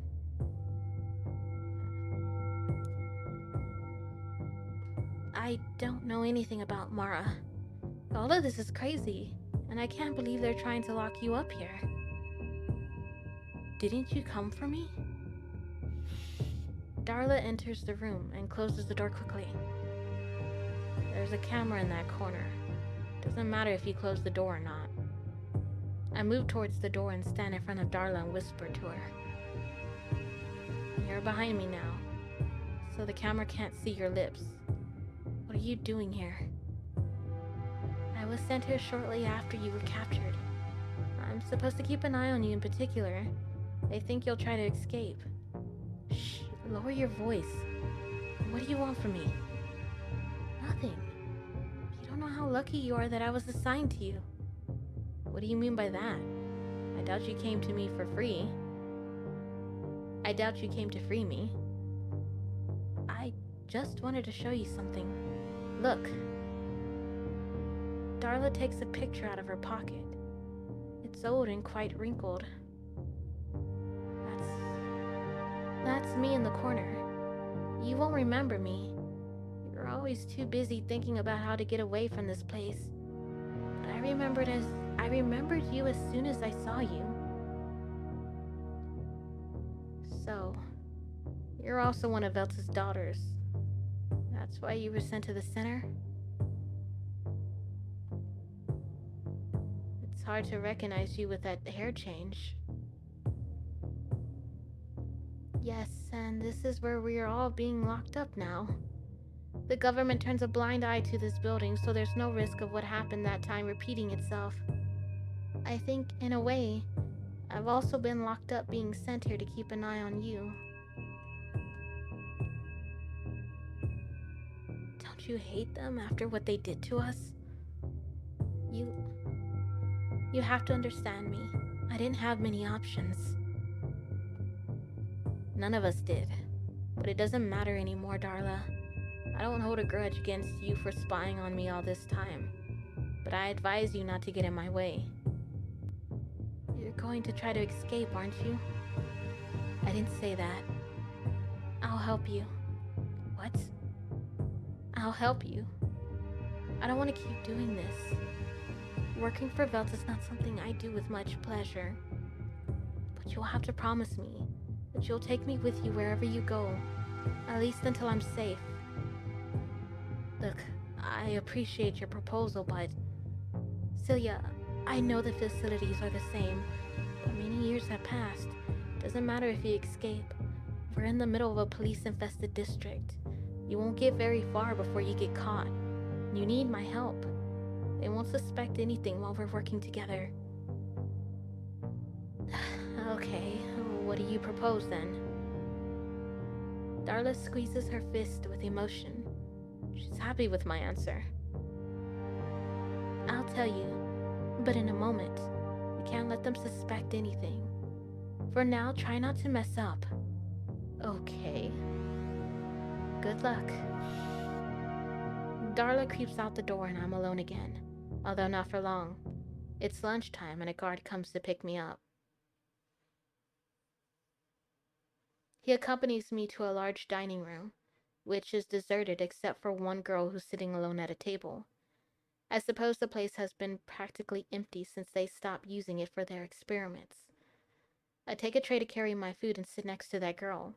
I don't know anything about Mara. All of this is crazy, and I can't believe they're trying to lock you up here. Didn't you come for me? Darla enters the room and closes the door quickly. There's a camera in that corner. Doesn't matter if you close the door or not. I move towards the door and stand in front of Darla and whisper to her. You're behind me now, so the camera can't see your lips. What are you doing here? I was sent here shortly after you were captured. I'm supposed to keep an eye on you in particular. They think you'll try to escape. Shh, lower your voice. What do you want from me? Nothing. You don't know how lucky you are that I was assigned to you. What do you mean by that? I doubt you came to me for free. I doubt you came to free me. I just wanted to show you something. Look. Darla takes a picture out of her pocket. It's old and quite wrinkled. That's me in the corner. You won't remember me. You're always too busy thinking about how to get away from this place. But I remembered you as soon as I saw you. So, you're also one of Velta's daughters. That's why you were sent to the center? It's hard to recognize you with that hair change. Yes, and this is where we are all being locked up now. The government turns a blind eye to this building, so there's no risk of what happened that time repeating itself. I think, in a way, I've also been locked up being sent here to keep an eye on you. Don't you hate them after what they did to us? You have to understand me. I didn't have many options. None of us did. But it doesn't matter anymore, Darla. I don't hold a grudge against you for spying on me all this time. But I advise you not to get in my way. You're going to try to escape, aren't you? I didn't say that. I'll help you. What? I'll help you. I don't want to keep doing this. Working for Velta's not something I do with much pleasure. But you'll have to promise me You'll take me with you wherever you go, at least until I'm safe. Look, I appreciate your proposal, but... Celia, I know the facilities are the same, but many years have passed. Doesn't matter if you escape. We're in the middle of a police-infested district. You won't get very far before you get caught. You need my help. They won't suspect anything while we're working together. Okay, what do you propose then? Darla squeezes her fist with emotion. She's happy with my answer. I'll tell you, but in a moment. We can't let them suspect anything. For now, try not to mess up. Okay. Good luck. Darla creeps out the door and I'm alone again. Although not for long. It's lunchtime and a guard comes to pick me up. He accompanies me to a large dining room, which is deserted except for one girl who's sitting alone at a table. I suppose the place has been practically empty since they stopped using it for their experiments. I take a tray to carry my food and sit next to that girl.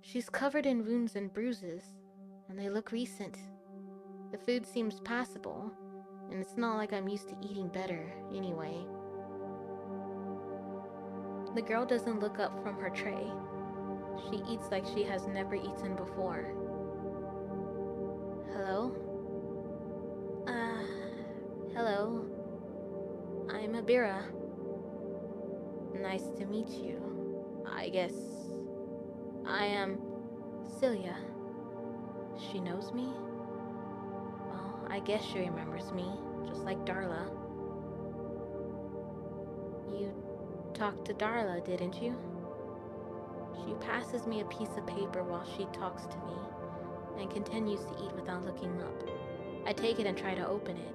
She's covered in wounds and bruises, and they look recent. The food seems passable, and it's not like I'm used to eating better, anyway. The girl doesn't look up from her tray. She eats like she has never eaten before. Hello? Hello. I'm Abira. Nice to meet you. I guess... I am... Celia. She knows me? Well, I guess she remembers me, just like Darla. You talked to Darla, didn't you? She passes me a piece of paper while she talks to me, and continues to eat without looking up. I take it and try to open it.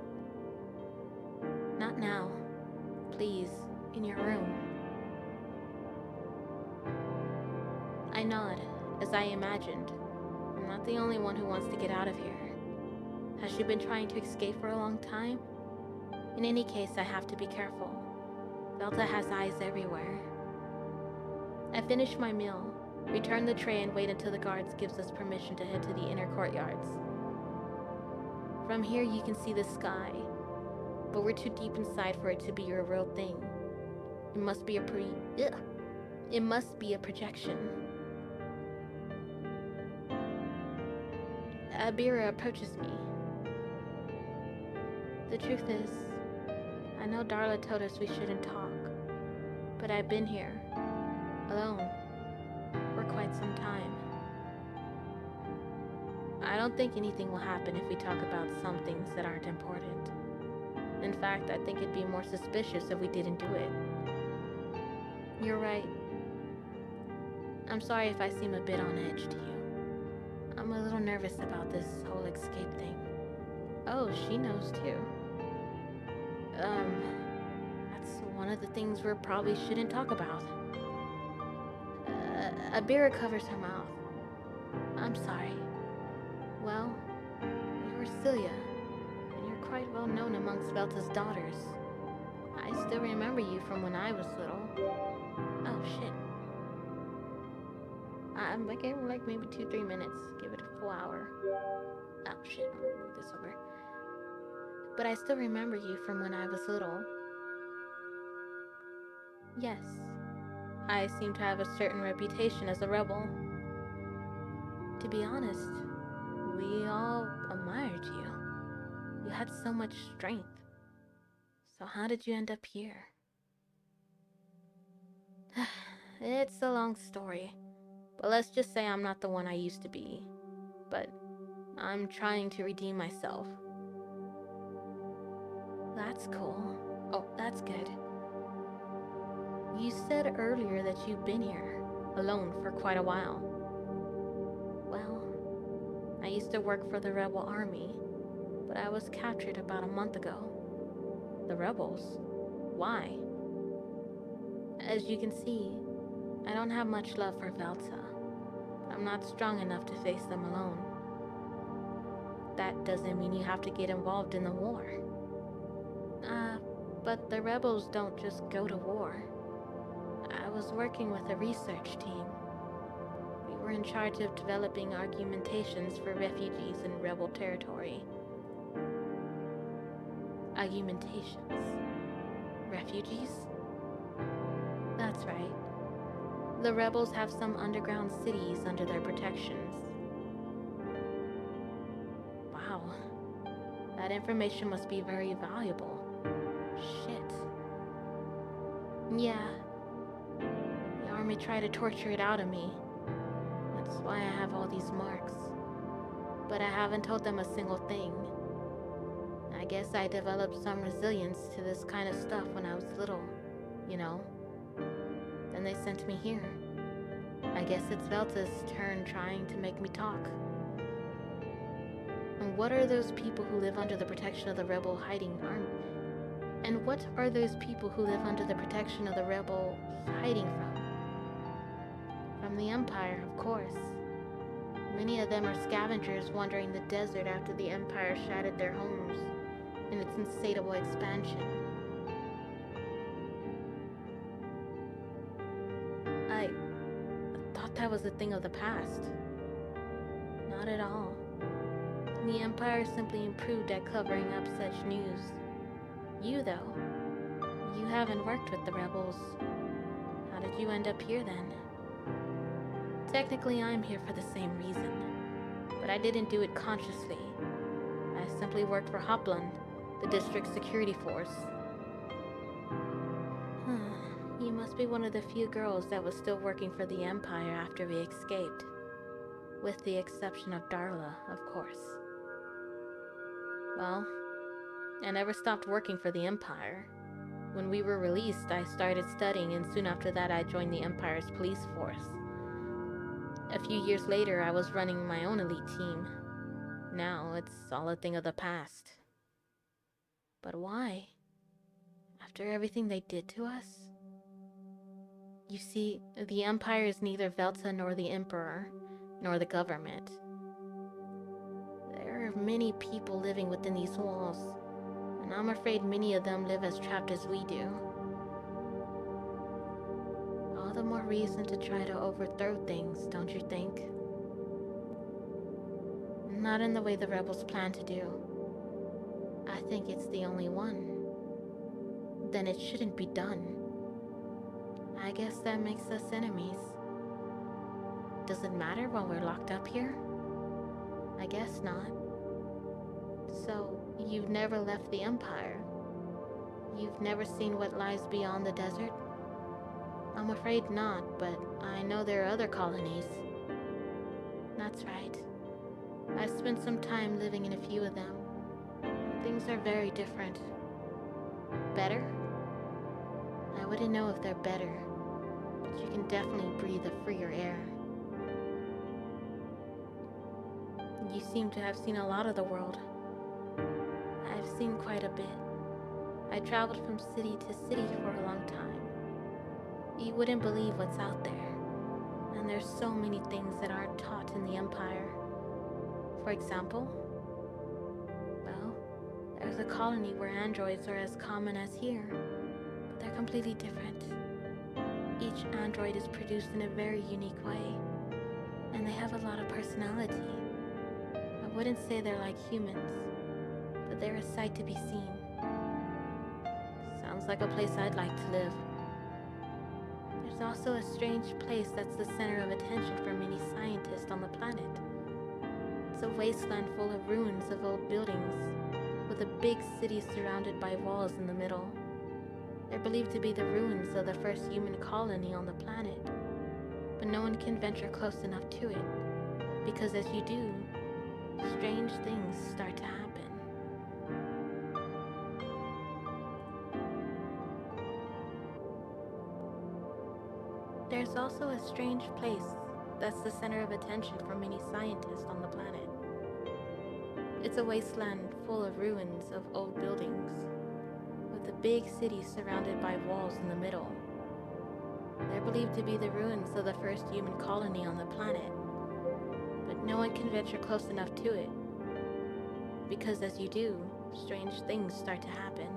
Not now. Please, in your room. I nod, as I imagined. I'm not the only one who wants to get out of here. Has she been trying to escape for a long time? In any case, I have to be careful. Velta has eyes everywhere. I finish my meal, return the tray and wait until the guards gives us permission to head to the inner courtyards. From here you can see the sky, but we're too deep inside for it to be a real thing. It must be a projection. Abira approaches me. The truth is, I know Darla told us we shouldn't talk, but I've been here, alone, for quite some time. I don't think anything will happen if we talk about some things that aren't important. In fact, I think it'd be more suspicious if we didn't do it. You're right. I'm sorry if I seem a bit on edge to you. I'm a little nervous about this whole escape thing. Oh, she knows too. That's one of the things we probably shouldn't talk about. Abira covers her mouth. I'm sorry. Well, you're Celia, and you're quite well known amongst Velta's daughters. I still remember you from when I was little. Oh, shit. I gave her like maybe 2-3 minutes. Give it a full hour. Oh, shit. I'm gonna move this over. But I still remember you from when I was little. Yes. I seem to have a certain reputation as a rebel. To be honest, we all admired you. You had so much strength. So how did you end up here? It's a long story. But let's just say I'm not the one I used to be. But I'm trying to redeem myself. That's cool. Oh, that's good. You said earlier that you've been here, alone for quite a while. Well, I used to work for the rebel army, but I was captured about a month ago. The rebels? Why? As you can see, I don't have much love for Velta. I'm not strong enough to face them alone. That doesn't mean you have to get involved in the war. But the rebels don't just go to war. I was working with a research team. We were in charge of developing argumentations for refugees in rebel territory. Argumentations? Refugees? That's right. The rebels have some underground cities under their protections. Wow. That information must be very valuable. Shit. Yeah. The army tried to torture it out of me. That's why I have all these marks. But I haven't told them a single thing. I guess I developed some resilience to this kind of stuff when I was little, you know? Then they sent me here. I guess it's Velta's turn trying to make me talk. And what are those people who live under the protection of the rebel hiding army? And what are those people who live under the protection of the rebel hiding from? From the Empire, of course. Many of them are scavengers wandering the desert after the Empire shattered their homes in its insatiable expansion. I thought that was a thing of the past. Not at all. The Empire simply improved at covering up such news. You, though, you haven't worked with the rebels. How did you end up here then? Technically, I'm here for the same reason, but I didn't do it consciously. I simply worked for Hopland, the district security force. You must be one of the few girls that was still working for the Empire after we escaped. With the exception of Darla, of course. Well, I never stopped working for the Empire. When we were released, I started studying, and soon after that I joined the Empire's police force. A few years later, I was running my own elite team. Now, it's all a thing of the past. But why? After everything they did to us? You see, the Empire is neither Velta nor the Emperor, nor the government. There are many people living within these walls, and I'm afraid many of them live as trapped as we do. All the more reason to try to overthrow things, don't you think? Not in the way the rebels plan to do. I think it's the only one. Then it shouldn't be done. I guess that makes us enemies. Does it matter while we're locked up here? I guess not. So, you've never left the Empire? You've never seen what lies beyond the desert? I'm afraid not, but I know there are other colonies. That's right. I've spent some time living in a few of them. Things are very different. Better? I wouldn't know if they're better, but you can definitely breathe a freer air. You seem to have seen a lot of the world. I've seen quite a bit. I traveled from city to city for a long time. You wouldn't believe what's out there, and there's so many things that aren't taught in the Empire. For example, well, there's a colony where androids are as common as here, but they're completely different. Each android is produced in a very unique way, and they have a lot of personality. I wouldn't say they're like humans, but they're a sight to be seen. Sounds like a place I'd like to live. There's also a strange place that's the center of attention for many scientists on the planet. It's a wasteland full of ruins of old buildings, with a big city surrounded by walls in the middle. They're believed to be the ruins of the first human colony on the planet, but no one can venture close enough to it, because as you do, strange things start to happen. There's also a strange place that's the center of attention for many scientists on the planet. It's a wasteland full of ruins of old buildings, with a big city surrounded by walls in the middle. They're believed to be the ruins of the first human colony on the planet, but no one can venture close enough to it, because as you do, strange things start to happen.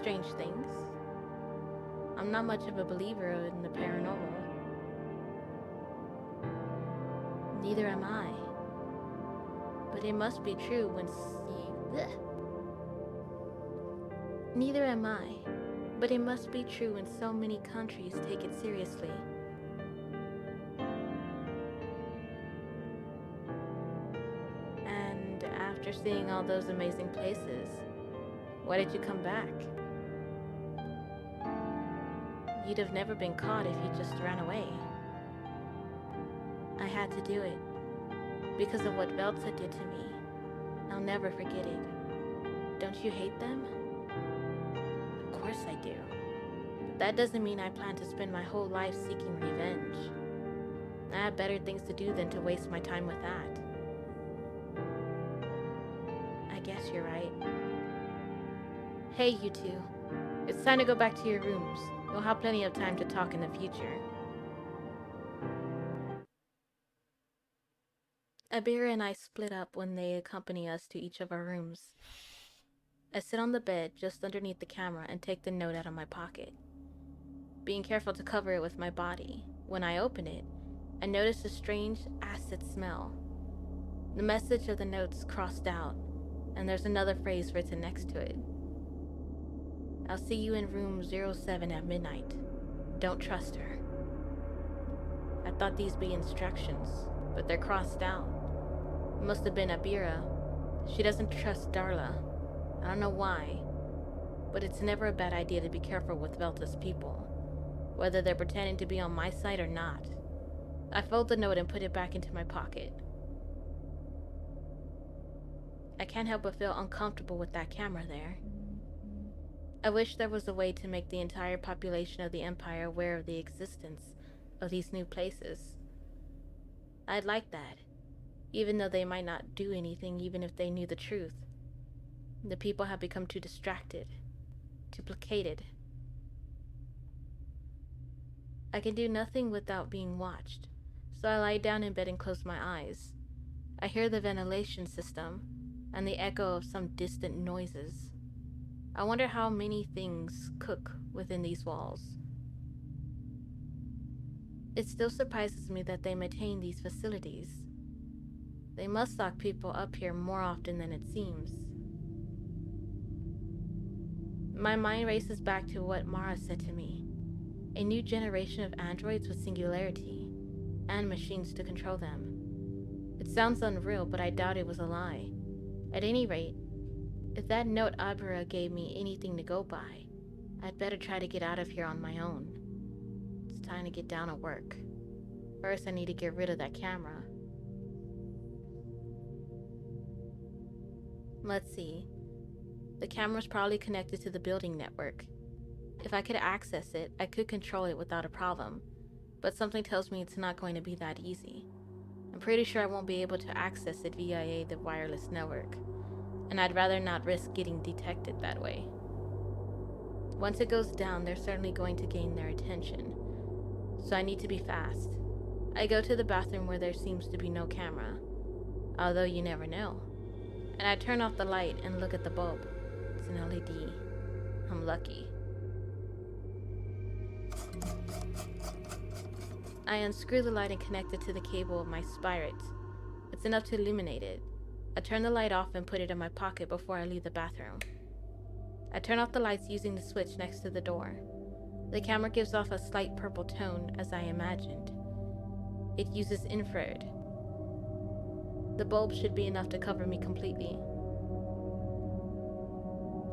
Strange things? I'm not much of a believer in the paranormal. Neither am I. But it must be true when Neither am I. But it must be true when so many countries take it seriously. And after seeing all those amazing places, why did you come back? You'd have never been caught if you just ran away. I had to do it because of what Veltza did to me. I'll never forget it. Don't you hate them? Of course I do. But that doesn't mean I plan to spend my whole life seeking revenge. I have better things to do than to waste my time with that. I guess you're right. Hey, you two. It's time to go back to your rooms. You'll have plenty of time to talk in the future. Abira and I split up when they accompany us to each of our rooms. I sit on the bed just underneath the camera and take the note out of my pocket, being careful to cover it with my body. When I open it, I notice a strange acid smell. The message of the note's crossed out, and there's another phrase written next to it. I'll see you in room 07 at midnight. Don't trust her. I thought these be instructions, but they're crossed out. It must have been Abira. She doesn't trust Darla. I don't know why, but it's never a bad idea to be careful with Velta's people, whether they're pretending to be on my side or not. I fold the note and put it back into my pocket. I can't help but feel uncomfortable with that camera there. I wish there was a way to make the entire population of the Empire aware of the existence of these new places. I'd like that, even though they might not do anything even if they knew the truth. The people have become too distracted, too placated. I can do nothing without being watched, so I lie down in bed and close my eyes. I hear the ventilation system and the echo of some distant noises. I wonder how many things cook within these walls. It still surprises me that they maintain these facilities. They must lock people up here more often than it seems. My mind races back to what Mara said to me. A new generation of androids with singularity, and machines to control them. It sounds unreal, but I doubt it was a lie. At any rate, if that note Abira gave me anything to go by, I'd better try to get out of here on my own. It's time to get down to work. First, I need to get rid of that camera. Let's see. The camera's probably connected to the building network. If I could access it, I could control it without a problem, but something tells me it's not going to be that easy. I'm pretty sure I won't be able to access it via the wireless network, and I'd rather not risk getting detected that way. Once it goes down, they're certainly going to gain their attention, so I need to be fast. I go to the bathroom where there seems to be no camera, although you never know, and I turn off the light and look at the bulb. It's an LED. I'm lucky. I unscrew the light and connect it to the cable of my spirit. It's enough to illuminate it. I turn the light off and put it in my pocket before I leave the bathroom. I turn off the lights using the switch next to the door. The camera gives off a slight purple tone, as I imagined. It uses infrared. The bulb should be enough to cover me completely.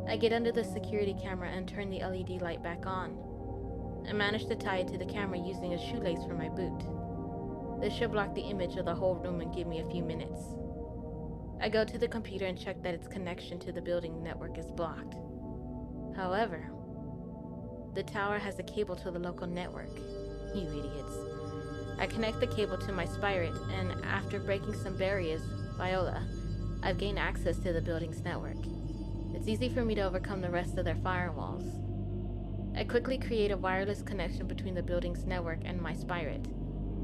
I get under the security camera and turn the LED light back on. I manage to tie it to the camera using a shoelace from my boot. This should block the image of the whole room and give me a few minutes. I go to the computer and check that its connection to the building network is blocked. However, the tower has a cable to the local network. You idiots. I connect the cable to my spirit, and after breaking some barriers, Viola, I've gained access to the building's network. It's easy for me to overcome the rest of their firewalls. I quickly create a wireless connection between the building's network and my spirit,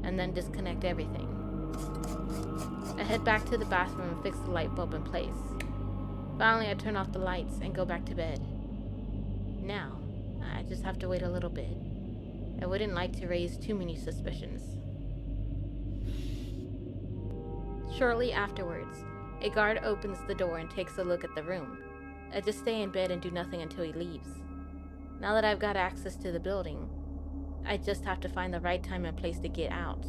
and then disconnect everything. I head back to the bathroom and fix the light bulb in place. Finally, I turn off the lights and go back to bed. Now, I just have to wait a little bit. I wouldn't like to raise too many suspicions. Shortly afterwards, a guard opens the door and takes a look at the room. I just stay in bed and do nothing until he leaves. Now that I've got access to the building, I just have to find the right time and place to get out.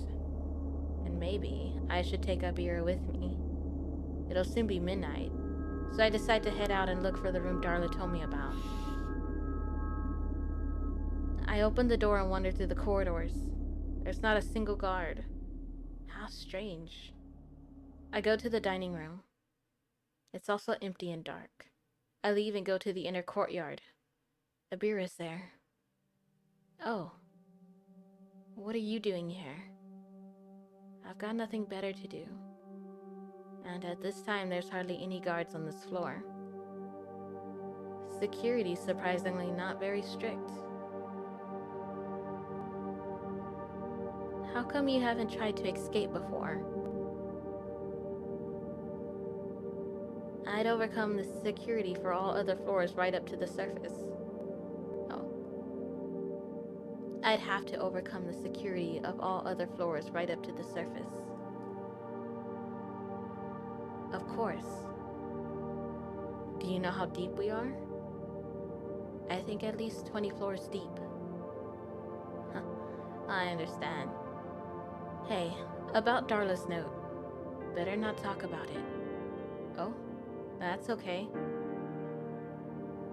And maybe I should take Abira with me. It'll soon be midnight, so I decide to head out and look for the room Darla told me about. I open the door and wander through the corridors. There's not a single guard. How strange. I go to the dining room. It's also empty and dark. I leave and go to the inner courtyard. Abira's there. Oh. What are you doing here? I've got nothing better to do. And at this time, there's hardly any guards on this floor. Security's surprisingly not very strict. How come you haven't tried to escape before? I'd overcome the security for all other floors right up to the surface. Oh. I'd have to overcome the security of all other floors right up to the surface. Of course. Do you know how deep we are? I think at least 20 floors deep. Huh. I understand. Hey, about Darla's note. Better not talk about it. Oh? That's okay.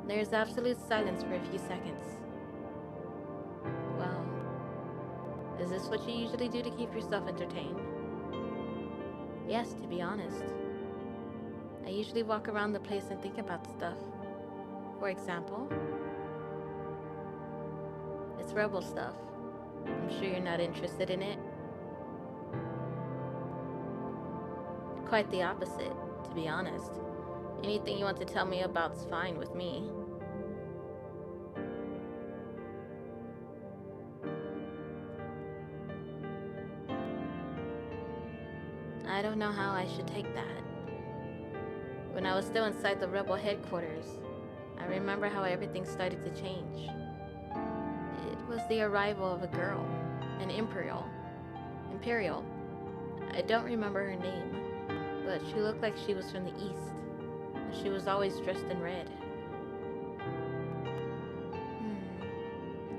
There's absolute silence for a few seconds. Well, is this what you usually do to keep yourself entertained? Yes, to be honest. I usually walk around the place and think about stuff. For example, it's rebel stuff. I'm sure you're not interested in it. Quite the opposite, to be honest. Anything you want to tell me about's fine with me. I don't know how I should take that. When I was still inside the rebel headquarters, I remember how everything started to change. It was the arrival of a girl, an Imperial. I don't remember her name, but she looked like she was from the East. She was always dressed in red.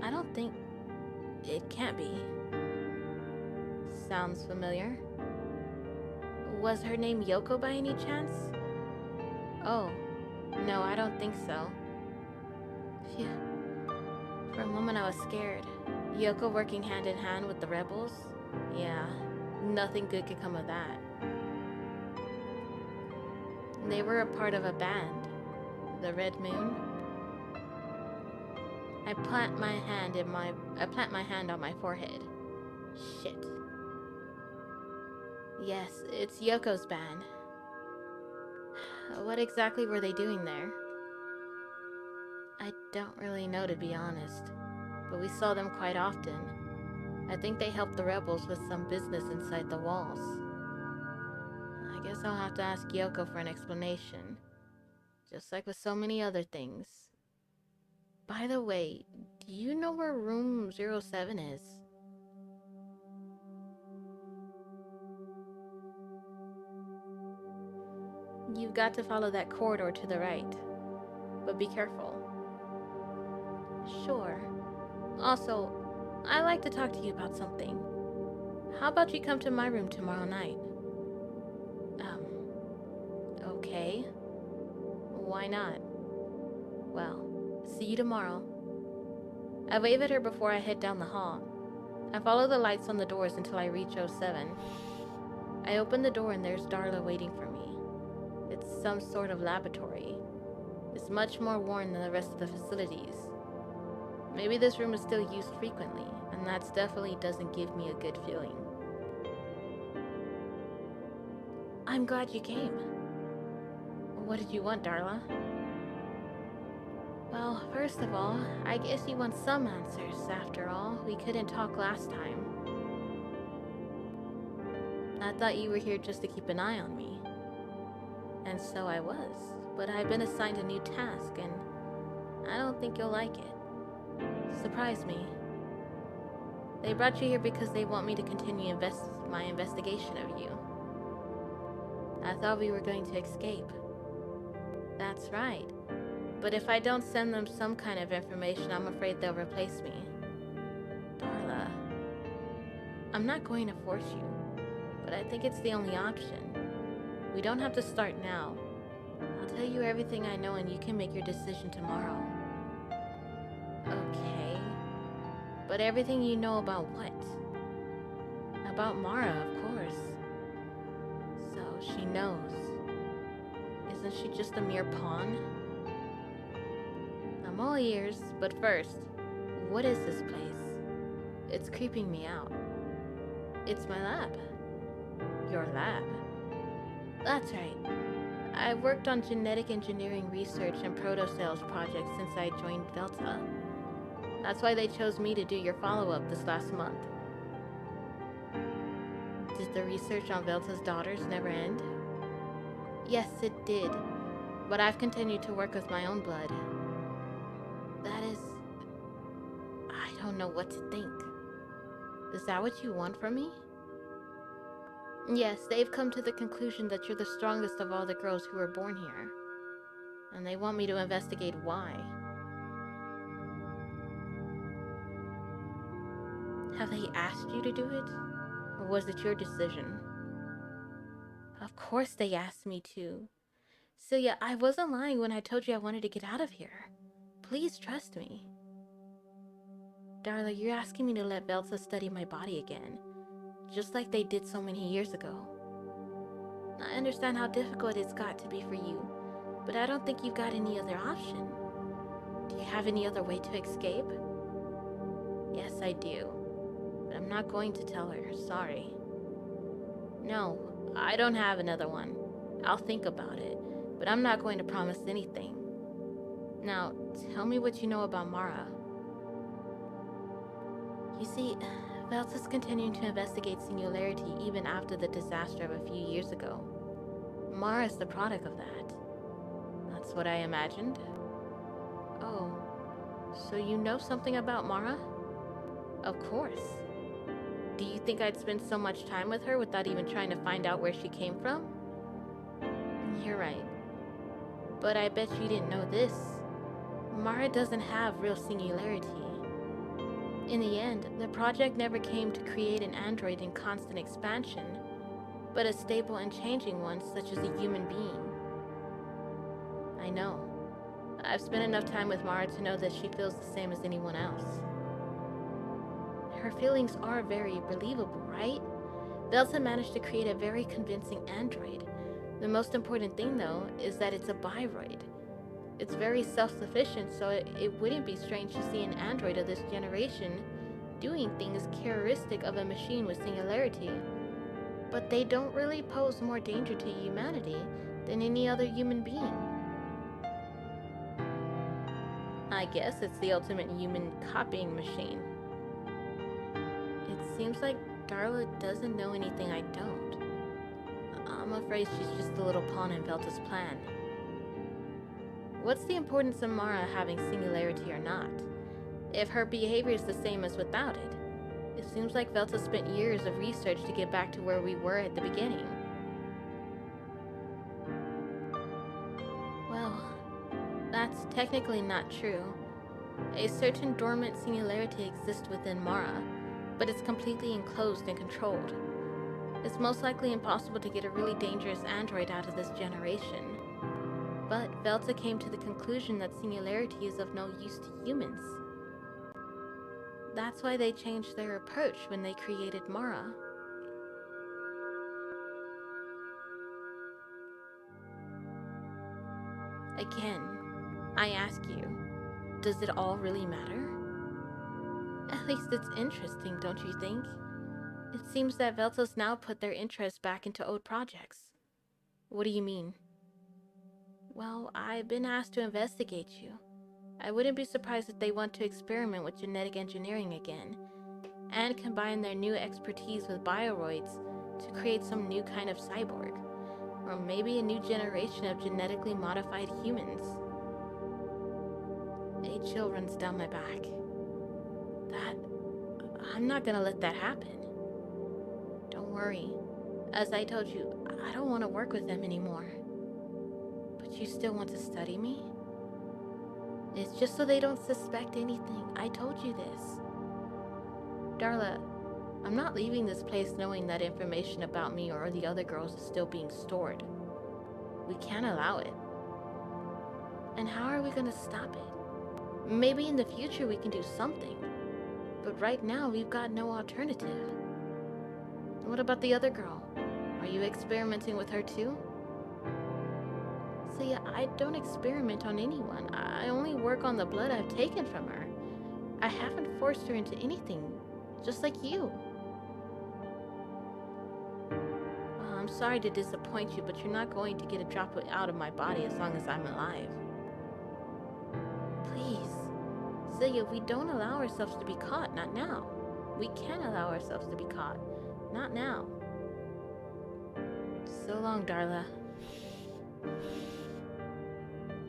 I don't think... It can't be. Sounds familiar. Was her name Yoko by any chance? Oh, no, I don't think so. Phew. For a moment I was scared. Yoko working hand in hand with the rebels? Yeah, nothing good could come of that. They were a part of a band, the Red Moon. I plant my hand on my forehead. Shit. Yes, it's Yoko's band. What exactly were they doing there? I don't really know, to be honest, but we saw them quite often. I think they helped the rebels with some business inside the walls. I guess I'll have to ask Yoko for an explanation. Just like with so many other things. By the way, do you know where room 07 is? You've got to follow that corridor to the right. But be careful. Sure. Also, I'd like to talk to you about something. How about you come to my room tomorrow night? Okay. Why not? Well, see you tomorrow. I wave at her before I head down the hall. I follow the lights on the doors until I reach 07. I open the door and there's Darla waiting for me. It's some sort of laboratory. It's much more worn than the rest of the facilities. Maybe this room is still used frequently, and that definitely doesn't give me a good feeling. I'm glad you came. What did you want, Darla? Well, first of all, I guess you want some answers. After all, we couldn't talk last time. I thought you were here just to keep an eye on me. And so I was, but I've been assigned a new task, and I don't think you'll like it. Surprise me. They brought you here because they want me to continue my investigation of you. I thought we were going to escape. That's right. But if I don't send them some kind of information, I'm afraid they'll replace me. Darla, I'm not going to force you, but I think it's the only option. We don't have to start now. I'll tell you everything I know and you can make your decision tomorrow. Okay. But everything you know about what? About Mara, of course. So she knows. Isn't she just a mere pawn? I'm all ears, but first, what is this place? It's creeping me out. It's my lab. Your lab? That's right. I've worked on genetic engineering research and proto-cells projects since I joined Delta. That's why they chose me to do your follow-up this last month. Did the research on Velta's daughters never end? Yes, it did. But I've continued to work with my own blood. That is... I don't know what to think. Is that what you want from me? Yes, they've come to the conclusion that you're the strongest of all the girls who were born here. And they want me to investigate why. Have they asked you to do it? Or was it your decision? Of course they asked me to. Celia, I wasn't lying when I told you I wanted to get out of here. Please trust me. Darla, you're asking me to let Velta study my body again, just like they did so many years ago. I understand how difficult it's got to be for you, but I don't think you've got any other option. Do you have any other way to escape? Yes, I do. But I'm not going to tell her, sorry. No, I don't have another one. I'll think about it, but I'm not going to promise anything. Now, tell me what you know about Mara. You see, Velta's continuing to investigate Singularity even after the disaster of a few years ago. Mara's the product of that. That's what I imagined. Oh, so you know something about Mara? Of course. Do you think I'd spend so much time with her without even trying to find out where she came from? You're right. But I bet you didn't know this. Mara doesn't have real singularity. In the end, the project never came to create an android in constant expansion, but a stable and changing one such as a human being. I know. I've spent enough time with Mara to know that she feels the same as anyone else. Her feelings are very believable, right? Velta managed to create a very convincing android. The most important thing, though, is that it's a biroid. It's very self-sufficient, so it wouldn't be strange to see an android of this generation doing things characteristic of a machine with singularity. But they don't really pose more danger to humanity than any other human being. I guess it's the ultimate human copying machine. It seems like Darla doesn't know anything I don't. I'm afraid she's just a little pawn in Velta's plan. What's the importance of Mara having singularity or not? If her behavior is the same as without it, it seems like Velta spent years of research to get back to where we were at the beginning. Well, that's technically not true. A certain dormant singularity exists within Mara, but it's completely enclosed and controlled. It's most likely impossible to get a really dangerous android out of this generation. But Velta came to the conclusion that singularity is of no use to humans. That's why they changed their approach when they created Mara. Again, I ask you, does it all really matter? At least it's interesting, don't you think? It seems that Velta's now put their interest back into old projects. What do you mean? Well, I've been asked to investigate you. I wouldn't be surprised if they want to experiment with genetic engineering again, and combine their new expertise with bioroids to create some new kind of cyborg, or maybe a new generation of genetically modified humans. A chill runs down my back. I'm not gonna let that happen. Don't worry. As I told you, I don't want to work with them anymore. But you still want to study me? It's just so they don't suspect anything. I told you this. Darla, I'm not leaving this place knowing that information about me or the other girls is still being stored. We can't allow it. And how are we gonna stop it? Maybe in the future we can do something. But right now we've got no alternative. What about the other girl? Are you experimenting with her too? See, I don't experiment on anyone. I only work on the blood I've taken from her. I haven't forced her into anything, just like you. Well, I'm sorry to disappoint you, but you're not going to get a drop out of my body as long as I'm alive. Please. Celia, we don't allow ourselves to be caught, not now. We can't allow ourselves to be caught, not now. So long, Darla.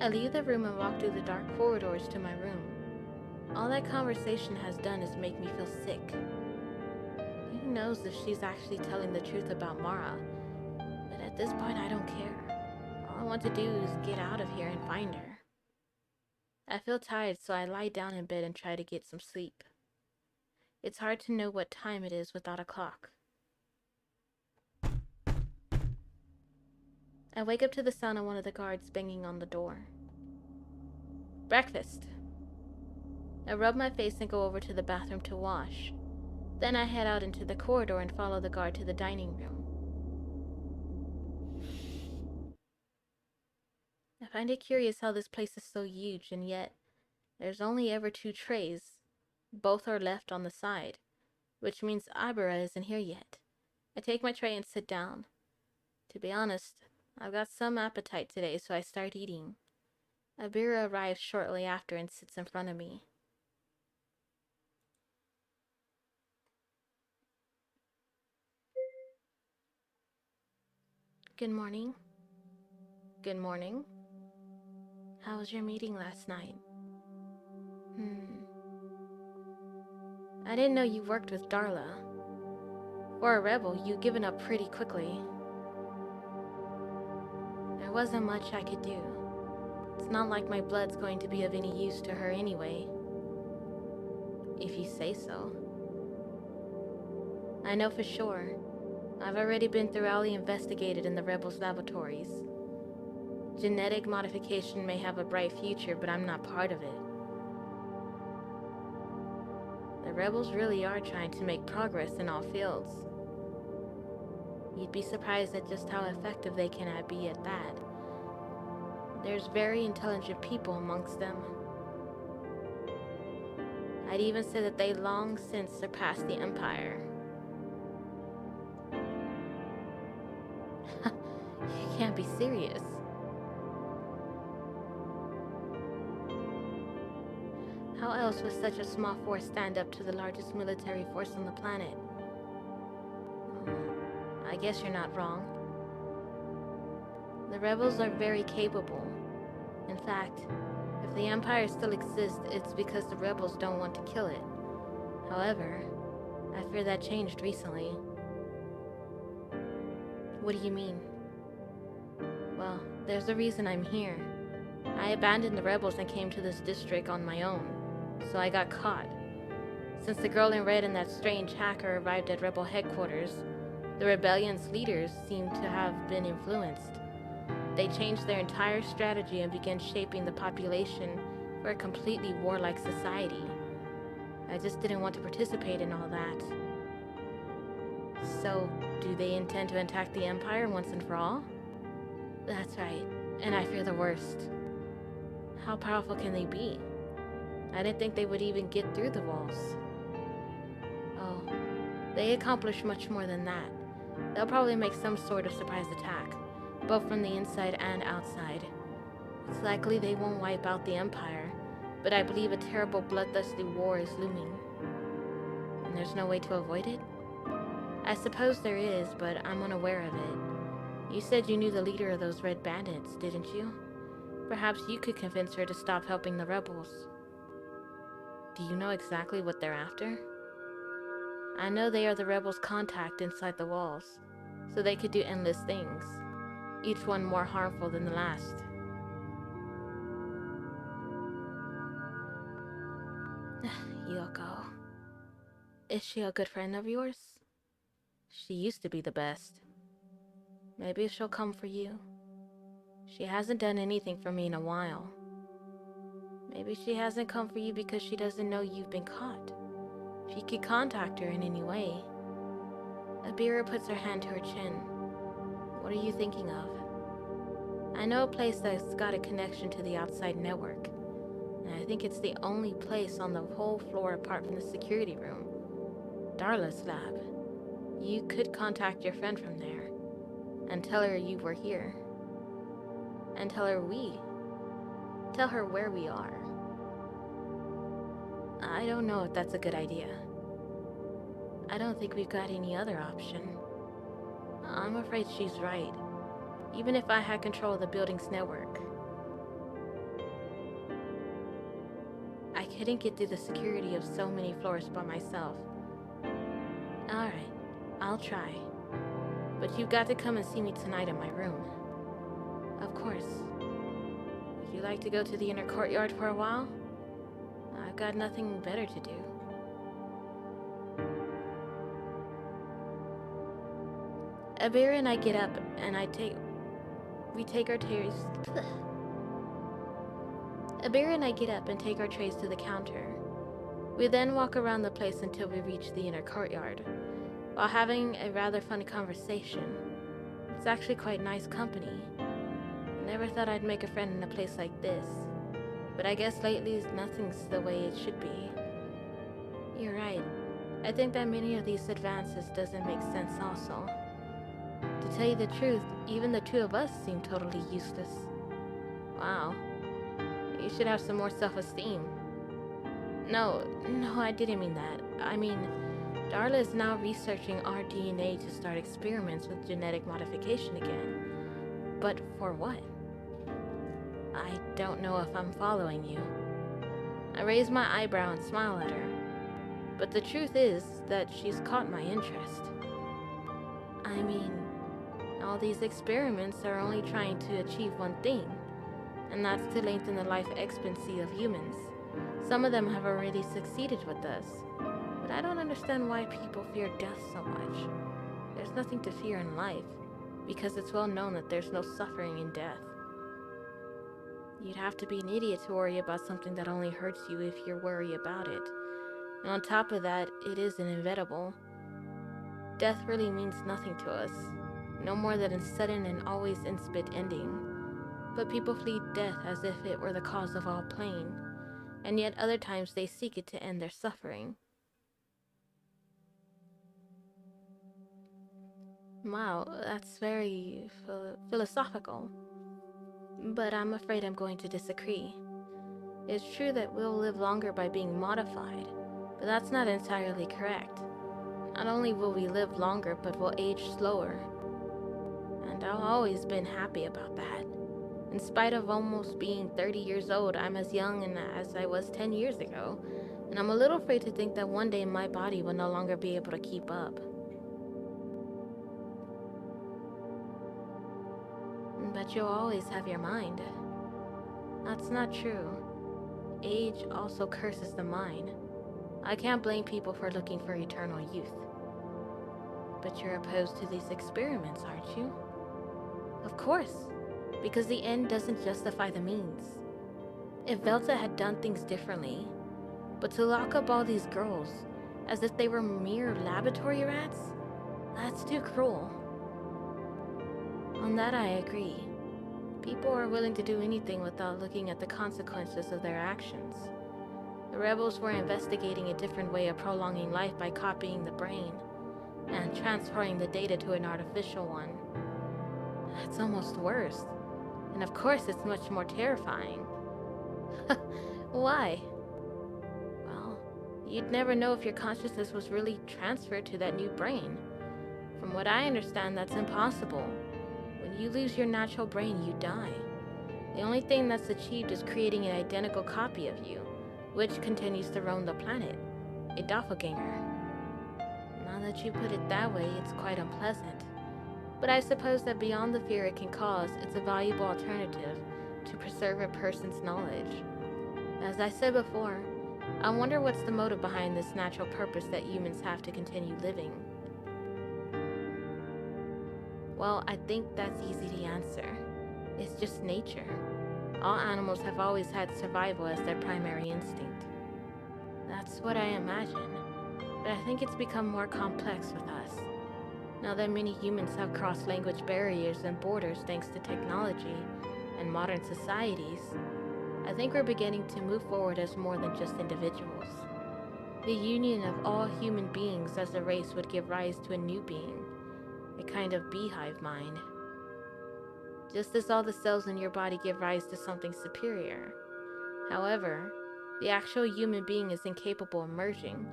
I leave the room and walk through the dark corridors to my room. All that conversation has done is make me feel sick. Who knows if she's actually telling the truth about Mara? But at this point, I don't care. All I want to do is get out of here and find her. I feel tired, so I lie down in bed and try to get some sleep. It's hard to know what time it is without a clock. I wake up to the sound of one of the guards banging on the door. Breakfast. I rub my face and go over to the bathroom to wash. Then I head out into the corridor and follow the guard to the dining room. I find it curious how this place is so huge, and yet there's only ever 2 trays. Both are left on the side, which means Ibera isn't here yet. I take my tray and sit down. To be honest, I've got some appetite today, so I start eating. Ibera arrives shortly after and sits in front of me. Good morning. Good morning. How was your meeting last night? I didn't know you worked with Darla. For a rebel, you've given up pretty quickly. There wasn't much I could do. It's not like my blood's going to be of any use to her anyway. If you say so. I know for sure. I've already been thoroughly investigated in the rebels' laboratories. Genetic modification may have a bright future, but I'm not part of it. The rebels really are trying to make progress in all fields. You'd be surprised at just how effective they can be at that. There's very intelligent people amongst them. I'd even say that they long since surpassed the Empire. You can't be serious. How else would such a small force stand up to the largest military force on the planet? I guess you're not wrong. The rebels are very capable. In fact, if the Empire still exists, it's because the rebels don't want to kill it. However, I fear that changed recently. What do you mean? Well, there's a reason I'm here. I abandoned the rebels and came to this district on my own, so I got caught. Since the girl in red and that strange hacker arrived at rebel headquarters, the rebellion's leaders seem to have been influenced. They changed their entire strategy and began shaping the population for a completely warlike society. I just didn't want to participate in all that. So, do they intend to attack the Empire once and for all? That's right, and I fear the worst. How powerful can they be? I didn't think they would even get through the walls. Oh, they accomplish much more than that. They'll probably make some sort of surprise attack, both from the inside and outside. It's likely they won't wipe out the Empire, but I believe a terrible bloodthirsty war is looming. And there's no way to avoid it? I suppose there is, but I'm unaware of it. You said you knew the leader of those red bandits, didn't you? Perhaps you could convince her to stop helping the rebels. Do you know exactly what they're after? I know they are the rebels' contact inside the walls, so they could do endless things, each one more harmful than the last. Yoko. Is she a good friend of yours? She used to be the best. Maybe she'll come for you. She hasn't done anything for me in a while. Maybe she hasn't come for you because she doesn't know you've been caught. If you could contact her in any way. Abira puts her hand to her chin. What are you thinking of? I know a place that's got a connection to the outside network, and I think it's the only place on the whole floor apart from the security room. Darla's lab. You could contact your friend from there, and tell her you were here. And tell her where we are. I don't know if that's a good idea. I don't think we've got any other option. I'm afraid she's right, even if I had control of the building's network. I couldn't get through the security of so many floors by myself. Alright, I'll try. But you've got to come and see me tonight in my room. Of course. Would you like to go to the inner courtyard for a while? I've got nothing better to do. Abira and I get up and we take our trays. Abira and I get up and take our trays to the counter. We then walk around the place until we reach the inner courtyard, while having a rather funny conversation. It's actually quite nice company. I never thought I'd make a friend in a place like this, but I guess lately nothing's the way it should be. You're right. I think that many of these advances doesn't make sense also. To tell you the truth, even the two of us seem totally useless. Wow. You should have some more self-esteem. No, I didn't mean that. I mean, Darla is now researching our DNA to start experiments with genetic modification again. But for what? I don't know if I'm following you. I raise my eyebrow and smile at her. But the truth is that she's caught my interest. I mean, all these experiments are only trying to achieve one thing, and that's to lengthen the life expectancy of humans. Some of them have already succeeded with this, but I don't understand why people fear death so much. There's nothing to fear in life, because it's well known that there's no suffering in death. You'd have to be an idiot to worry about something that only hurts you if you worry about it. And on top of that, it is inevitable. Death really means nothing to us, no more than a sudden and always instant ending. But people flee death as if it were the cause of all pain, and yet other times they seek it to end their suffering. Wow, that's very philosophical. But I'm afraid I'm going to disagree. It's true that we'll live longer by being modified, but that's not entirely correct. Not only will we live longer, but we'll age slower. And I've always been happy about that. In spite of almost being 30 years old, I'm as young as I was 10 years ago, and I'm a little afraid to think that one day my body will no longer be able to keep up. But you'll always have your mind. That's not true. Age also curses the mind. I can't blame people for looking for eternal youth. But you're opposed to these experiments, aren't you? Of course, because the end doesn't justify the means. If Velta had done things differently, but to lock up all these girls as if they were mere laboratory rats, that's too cruel. On that I agree. People are willing to do anything without looking at the consequences of their actions. The rebels were investigating a different way of prolonging life by copying the brain and transferring the data to an artificial one. That's almost worse. And of course it's much more terrifying. Why? Well, you'd never know if your consciousness was really transferred to that new brain. From what I understand, that's impossible. When you lose your natural brain, you die. The only thing that's achieved is creating an identical copy of you, which continues to roam the planet. A doppelganger. that you put it that way, it's quite unpleasant. But I suppose that beyond the fear it can cause, it's a valuable alternative to preserve a person's knowledge. As I said before, I wonder what's the motive behind this natural purpose that humans have to continue living. Well, I think that's easy to answer. It's just nature. All animals have always had survival as their primary instinct. That's what I imagine. But I think it's become more complex with us. Now that many humans have crossed language barriers and borders thanks to technology and modern societies, I think we're beginning to move forward as more than just individuals. The union of all human beings as a race would give rise to a new being, a kind of beehive mind. Just as all the cells in your body give rise to something superior. However, the actual human being is incapable of merging,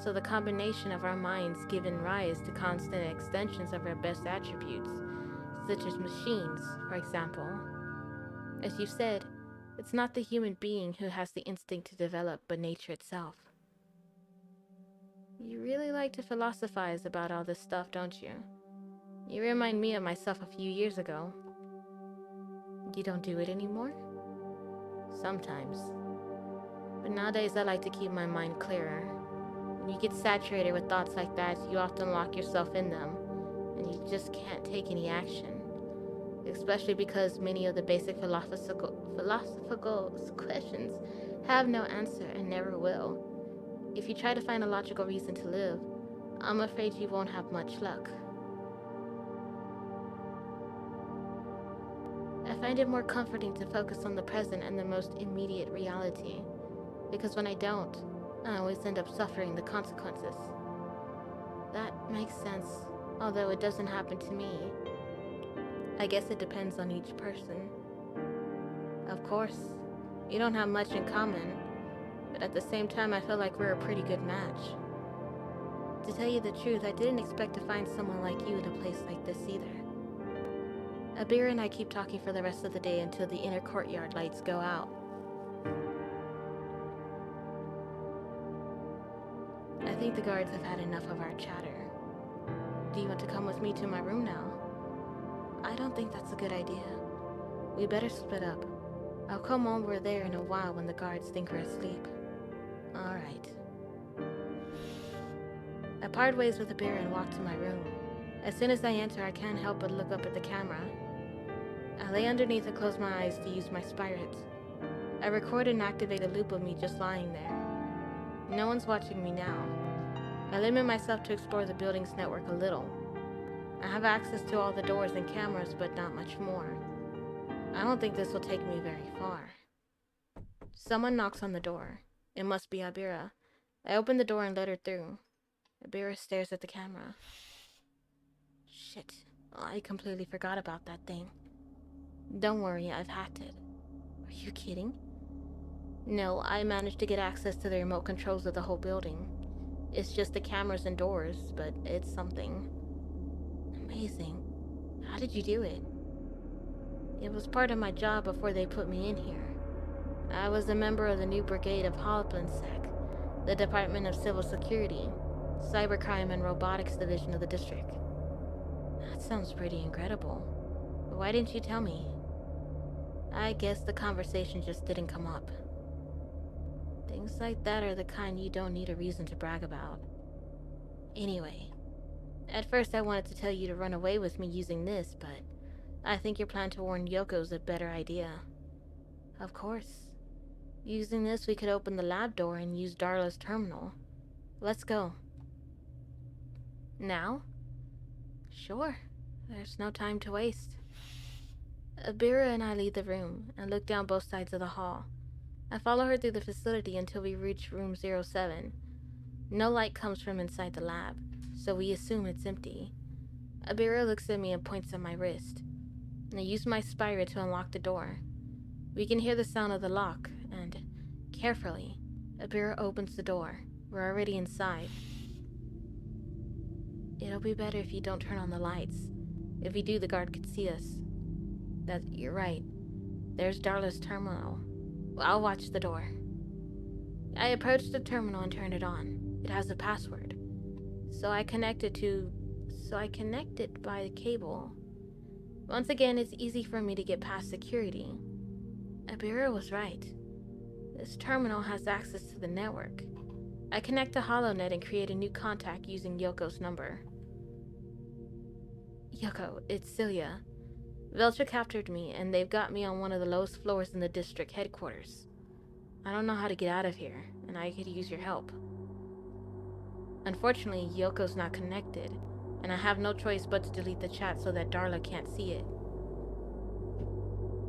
so the combination of our minds given rise to constant extensions of our best attributes, such as machines, for example. As you said, it's not the human being who has the instinct to develop, but nature itself. You really like to philosophize about all this stuff, don't you? You remind me of myself a few years ago. You don't do it anymore? Sometimes. But nowadays I like to keep my mind clearer. When you get saturated with thoughts like that, you often lock yourself in them, and you just can't take any action. Especially because many of the basic philosophical questions have no answer and never will. If you try to find a logical reason to live, I'm afraid you won't have much luck. I find it more comforting to focus on the present and the most immediate reality, because when I don't, I always end up suffering the consequences. That makes sense, although it doesn't happen to me. I guess it depends on each person. Of course, you don't have much in common, but at the same time I feel like we're a pretty good match. To tell you the truth, I didn't expect to find someone like you in a place like this either. Abira and I keep talking for the rest of the day until the inner courtyard lights go out. I think the guards have had enough of our chatter. Do you want to come with me to my room now? I don't think that's a good idea. We better split up. I'll come over there in a while when the guards think we're asleep. Alright. I part ways with Abira and walk to my room. As soon as I enter, I can't help but look up at the camera. I lay underneath and close my eyes to use my spirits. I record and activate a loop of me just lying there. No one's watching me now. I limit myself to explore the building's network a little. I have access to all the doors and cameras, but not much more. I don't think this will take me very far. Someone knocks on the door. It must be Abira. I open the door and let her through. Abira stares at the camera. Shit, I completely forgot about that thing. Don't worry, I've hacked it. Are you kidding? No, I managed to get access to the remote controls of the whole building. It's just the cameras and doors, but it's something. Amazing. How did you do it? It was part of my job before they put me in here. I was a member of the new brigade of Sec, the Department of Civil Security, Cybercrime and Robotics Division of the district. That sounds pretty incredible. But why didn't you tell me? I guess the conversation just didn't come up. Things like that are the kind you don't need a reason to brag about. Anyway, at first I wanted to tell you to run away with me using this, but I think your plan to warn Yoko's a better idea. Of course. Using this, we could open the lab door and use Darla's terminal. Let's go. Now? Sure. There's no time to waste. Abira and I leave the room and look down both sides of the hall. I follow her through the facility until we reach room 07. No light comes from inside the lab, so we assume it's empty. Abira looks at me and points at my wrist. I use my spirit to unlock the door. We can hear the sound of the lock, and, carefully, Abira opens the door. We're already inside. It'll be better if you don't turn on the lights. If we do, the guard could see us. You're right. There's Darla's terminal. I'll watch the door. I approach the terminal and turn it on. It has a password. So I connected by the cable. Once again, it's easy for me to get past security. Abira was right. This terminal has access to the network. I connect the HoloNet and create a new contact using Yoko's number. Yoko, it's Celia. Veltra captured me, and they've got me on one of the lowest floors in the district headquarters. I don't know how to get out of here, and I could use your help. Unfortunately, Yoko's not connected, and I have no choice but to delete the chat so that Darla can't see it.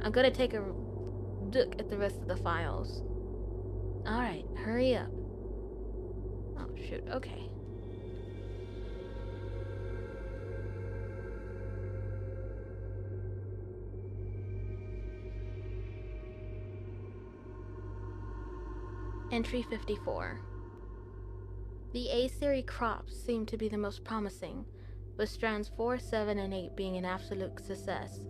I'm gonna take a look at the rest of the files. Alright, hurry up. Oh, shoot, okay. Entry 54. The A-series crops seem to be the most promising, with strands 4, 7, and 8 being an absolute success.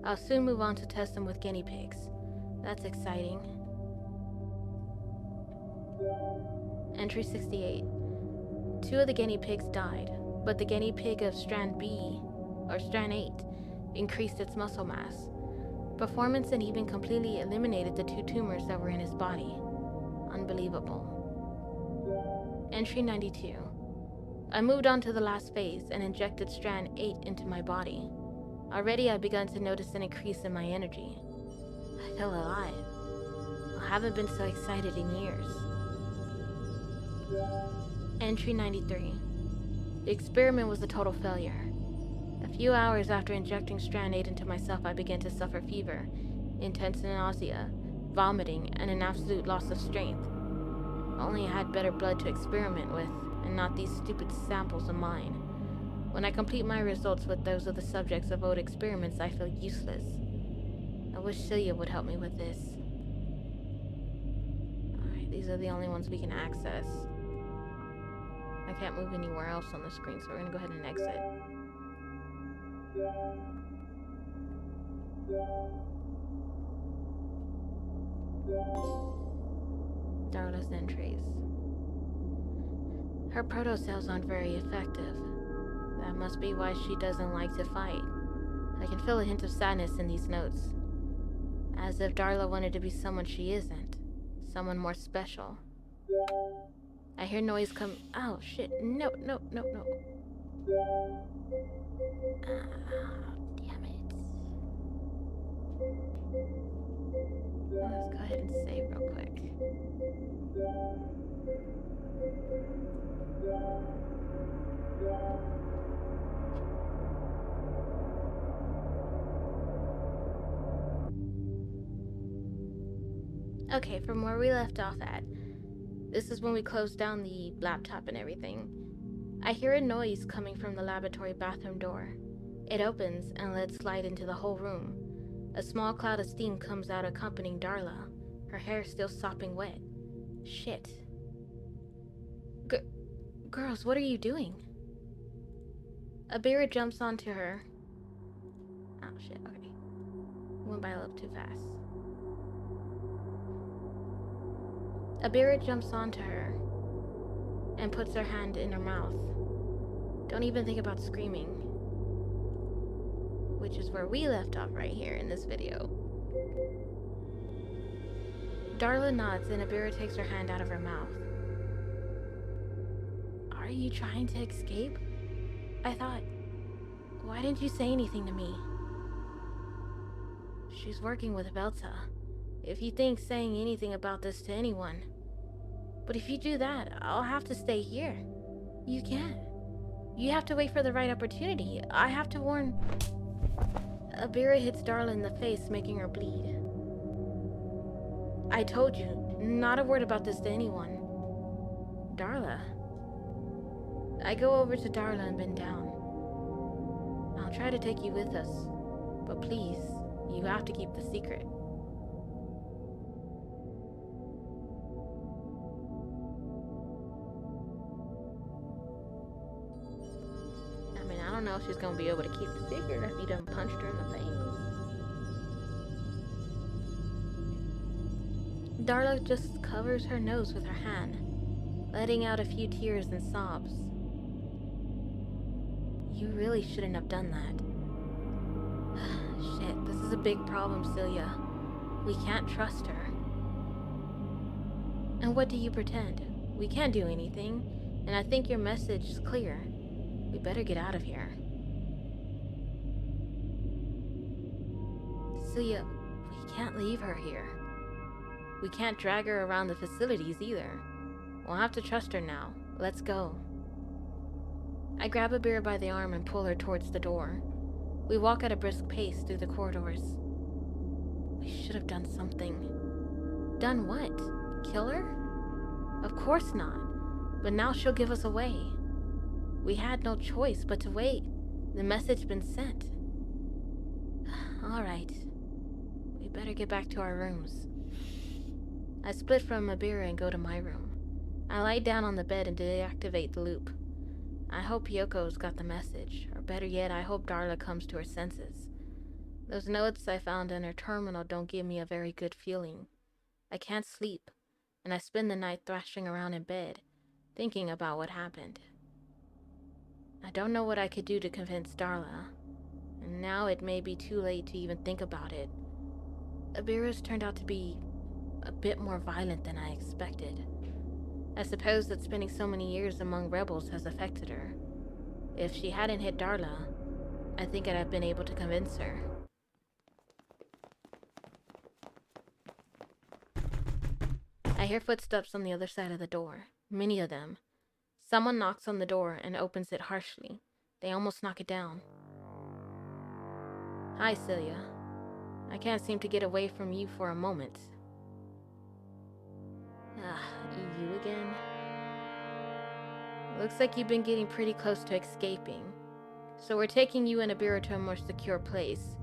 I'll soon move on to test them with guinea pigs. That's exciting. Entry 68. 2 of the guinea pigs died, but the guinea pig of strand B, or strand 8, increased its muscle mass. Performance and even completely eliminated the 2 tumors that were in his body. Unbelievable. Entry 92. I moved on to the last phase and injected strand 8 into my body. Already I've begun to notice an increase in my energy. I feel alive. I haven't been so excited in years. Entry 93. The experiment was a total failure. A few hours after injecting strand 8 into myself, I began to suffer fever, intense nausea, vomiting, and an absolute loss of strength. Only I had better blood to experiment with, and not these stupid samples of mine. When I complete my results with those of the subjects of old experiments, I feel useless. I wish Celia would help me with this. Alright, these are the only ones we can access. I can't move anywhere else on the screen, so we're gonna go ahead and exit. Darla's entries. Her proto-cells aren't very effective. That must be why she doesn't like to fight. I can feel a hint of sadness in these notes. As if Darla wanted to be someone she isn't. Someone more special. I hear noise come. Oh shit. No. Damn it. Let's go ahead and save real quick. Okay, from where we left off at, this is when we closed down the laptop and everything. I hear a noise coming from the laboratory bathroom door. It opens and lets light into the whole room. A small cloud of steam comes out accompanying Darla, her hair still sopping wet. Shit. Girls, what are you doing? Abira jumps onto her. Oh shit, okay. Went by a little too fast. Abira jumps onto her and puts her hand in her mouth. Don't even think about screaming. Which is where we left off right here in this video. Darla nods and Abira takes her hand out of her mouth. Are you trying to escape? I thought, why didn't you say anything to me? She's working with Velta. If you think saying anything about this to anyone. But if you do that, I'll have to stay here. You can't. You have to wait for the right opportunity. I have to warn... Abira hits Darla in the face, making her bleed. I told you, not a word about this to anyone. Darla. I go over to Darla and bend down. I'll try to take you with us, but please, you have to keep the secret. I mean, I don't know if she's gonna be able to keep the secret if you done punched her in the face. Darla just covers her nose with her hand, letting out a few tears and sobs. You really shouldn't have done that. Shit, this is a big problem, Celia. We can't trust her. And what do you pretend? We can't do anything, and I think your message is clear. We better get out of here. Celia, we can't leave her here. We can't drag her around the facilities either. We'll have to trust her now. Let's go. I grab Abira by the arm and pull her towards the door. We walk at a brisk pace through the corridors. We should have done something. Done what? Kill her? Of course not. But now she'll give us away. We had no choice but to wait. The message been sent. All right. We better get back to our rooms. I split from Abira and go to my room. I lie down on the bed and deactivate the loop. I hope Yoko's got the message, or better yet, I hope Darla comes to her senses. Those notes I found in her terminal don't give me a very good feeling. I can't sleep, and I spend the night thrashing around in bed, thinking about what happened. I don't know what I could do to convince Darla, and now it may be too late to even think about it. Abira's turned out to be a bit more violent than I expected. I suppose that spending so many years among rebels has affected her. If she hadn't hit Darla, I think I'd have been able to convince her. I hear footsteps on the other side of the door, many of them. Someone knocks on the door and opens it harshly. They almost knock it down. Hi, Celia. I can't seem to get away from you for a moment. You again? Looks like you've been getting pretty close to escaping. So we're taking you and Abira to a more secure place.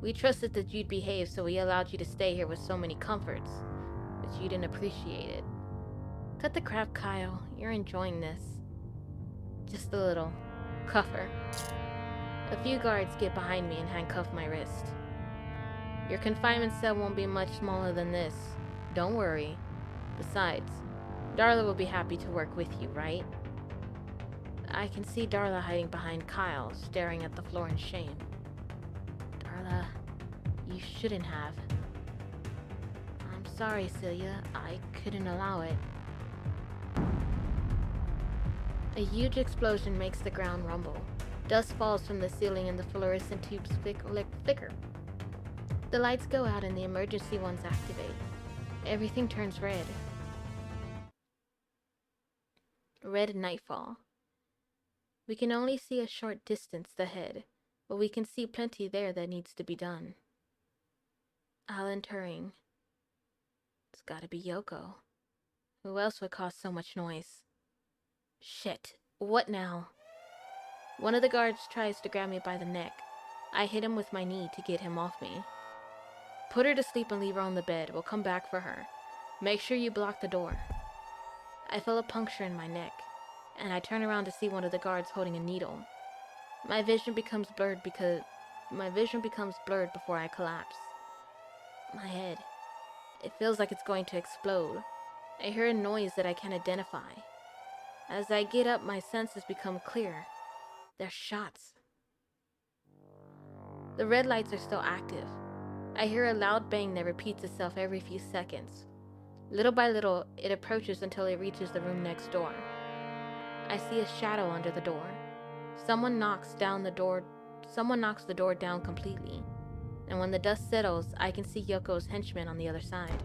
We trusted that you'd behave, so we allowed you to stay here with so many comforts. But you didn't appreciate it. Cut the crap, Kyle. You're enjoying this. Just a little. Cuff her. A few guards get behind me and handcuff my wrist. Your confinement cell won't be much smaller than this. Don't worry. Besides, Darla will be happy to work with you, right? I can see Darla hiding behind Kyle, staring at the floor in shame. Darla, you shouldn't have. I'm sorry, Celia. I couldn't allow it. A huge explosion makes the ground rumble. Dust falls from the ceiling and the fluorescent tubes flicker. The lights go out and the emergency ones activate. Everything turns red. Red nightfall. We can only see a short distance ahead, but we can see plenty there that needs to be done. Alan Turing. It's gotta be Yoko. Who else would cause so much noise? Shit. What now? One of the guards tries to grab me by the neck. I hit him with my knee to get him off me. Put her to sleep and leave her on the bed. We'll come back for her. Make sure you block the door. I feel a puncture in my neck, and I turn around to see one of the guards holding a needle. My vision becomes blurred before I collapse. My head. It feels like it's going to explode. I hear a noise that I can't identify. As I get up, my senses become clear. They're shots. The red lights are still active. I hear a loud bang that repeats itself every few seconds. Little by little, it approaches until it reaches the room next door. I see a shadow under the door. Someone knocks the door down completely. And when the dust settles, I can see Yoko's henchman on the other side.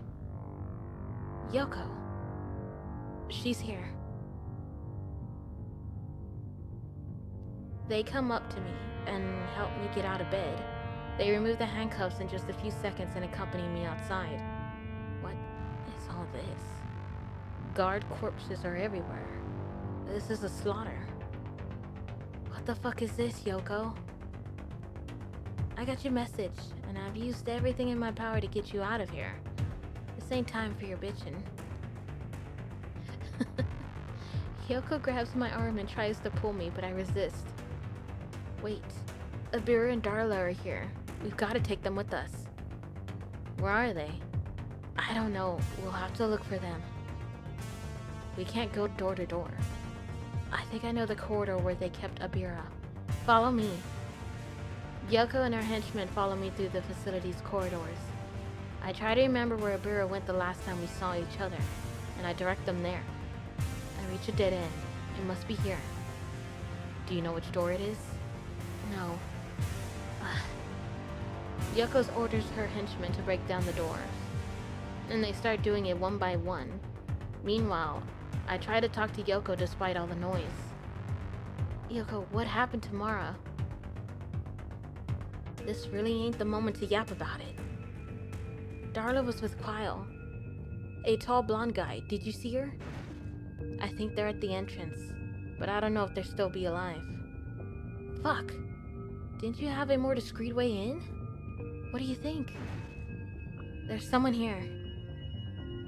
Yoko. She's here. They come up to me and help me get out of bed. They remove the handcuffs in just a few seconds and accompany me outside. What is all this? Guard corpses are everywhere. This is a slaughter. What the fuck is this, Yoko? I got your message, and I've used everything in my power to get you out of here. This ain't time for your bitching. Yoko grabs my arm and tries to pull me, but I resist. Wait, Abira and Darla are here. We've got to take them with us. Where are they? I don't know. We'll have to look for them. We can't go door to door. I think I know the corridor where they kept Abira. Follow me. Yoko and her henchmen follow me through the facility's corridors. I try to remember where Abira went the last time we saw each other, and I direct them there. I reach a dead end. It must be here. Do you know which door it is? No. Yoko orders her henchmen to break down the doors, and they start doing it one by one. Meanwhile, I try to talk to Yoko despite all the noise. Yoko, what happened to Mara? This really ain't the moment to yap about it. Darla was with Kyle. A tall blonde guy. Did you see her? I think they're at the entrance, but I don't know if they'll still be alive. Fuck. Didn't you have a more discreet way in? What do you think? There's someone here.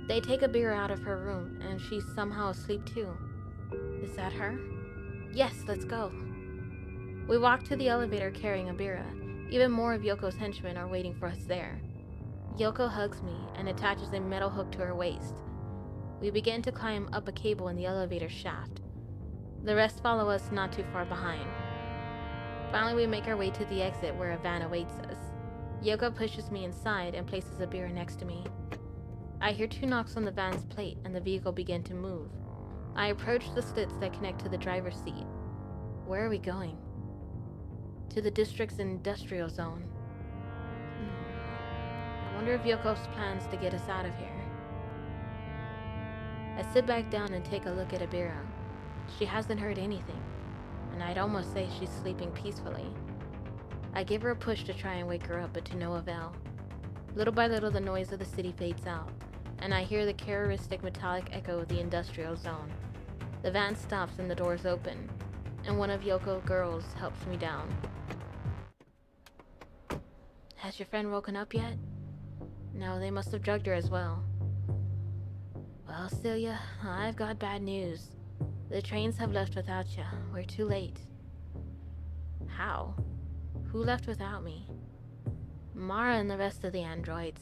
They take Abira out of her room, and she's somehow asleep too. Is that her? Yes, let's go. We walk to the elevator carrying Abira. Even more of Yoko's henchmen are waiting for us there. Yoko hugs me and attaches a metal hook to her waist. We begin to climb up a cable in the elevator shaft. The rest follow us not too far behind. Finally, we make our way to the exit where a van awaits us. Yoko pushes me inside and places Abira next to me. I hear 2 knocks on the van's plate and the vehicle begin to move. I approach the slits that connect to the driver's seat. Where are we going? To the district's industrial zone. I wonder if Yoko's plans to get us out of here. I sit back down and take a look at Abira. She hasn't heard anything, and I'd almost say she's sleeping peacefully. I give her a push to try and wake her up, but to no avail. Little by little, the noise of the city fades out, and I hear the characteristic metallic echo of the industrial zone. The van stops and the doors open, and one of Yoko's girls helps me down. Has your friend woken up yet? No, they must have drugged her as well. Well, Celia, I've got bad news. The trains have left without you. We're too late. How? Who left without me? Mara and the rest of the androids.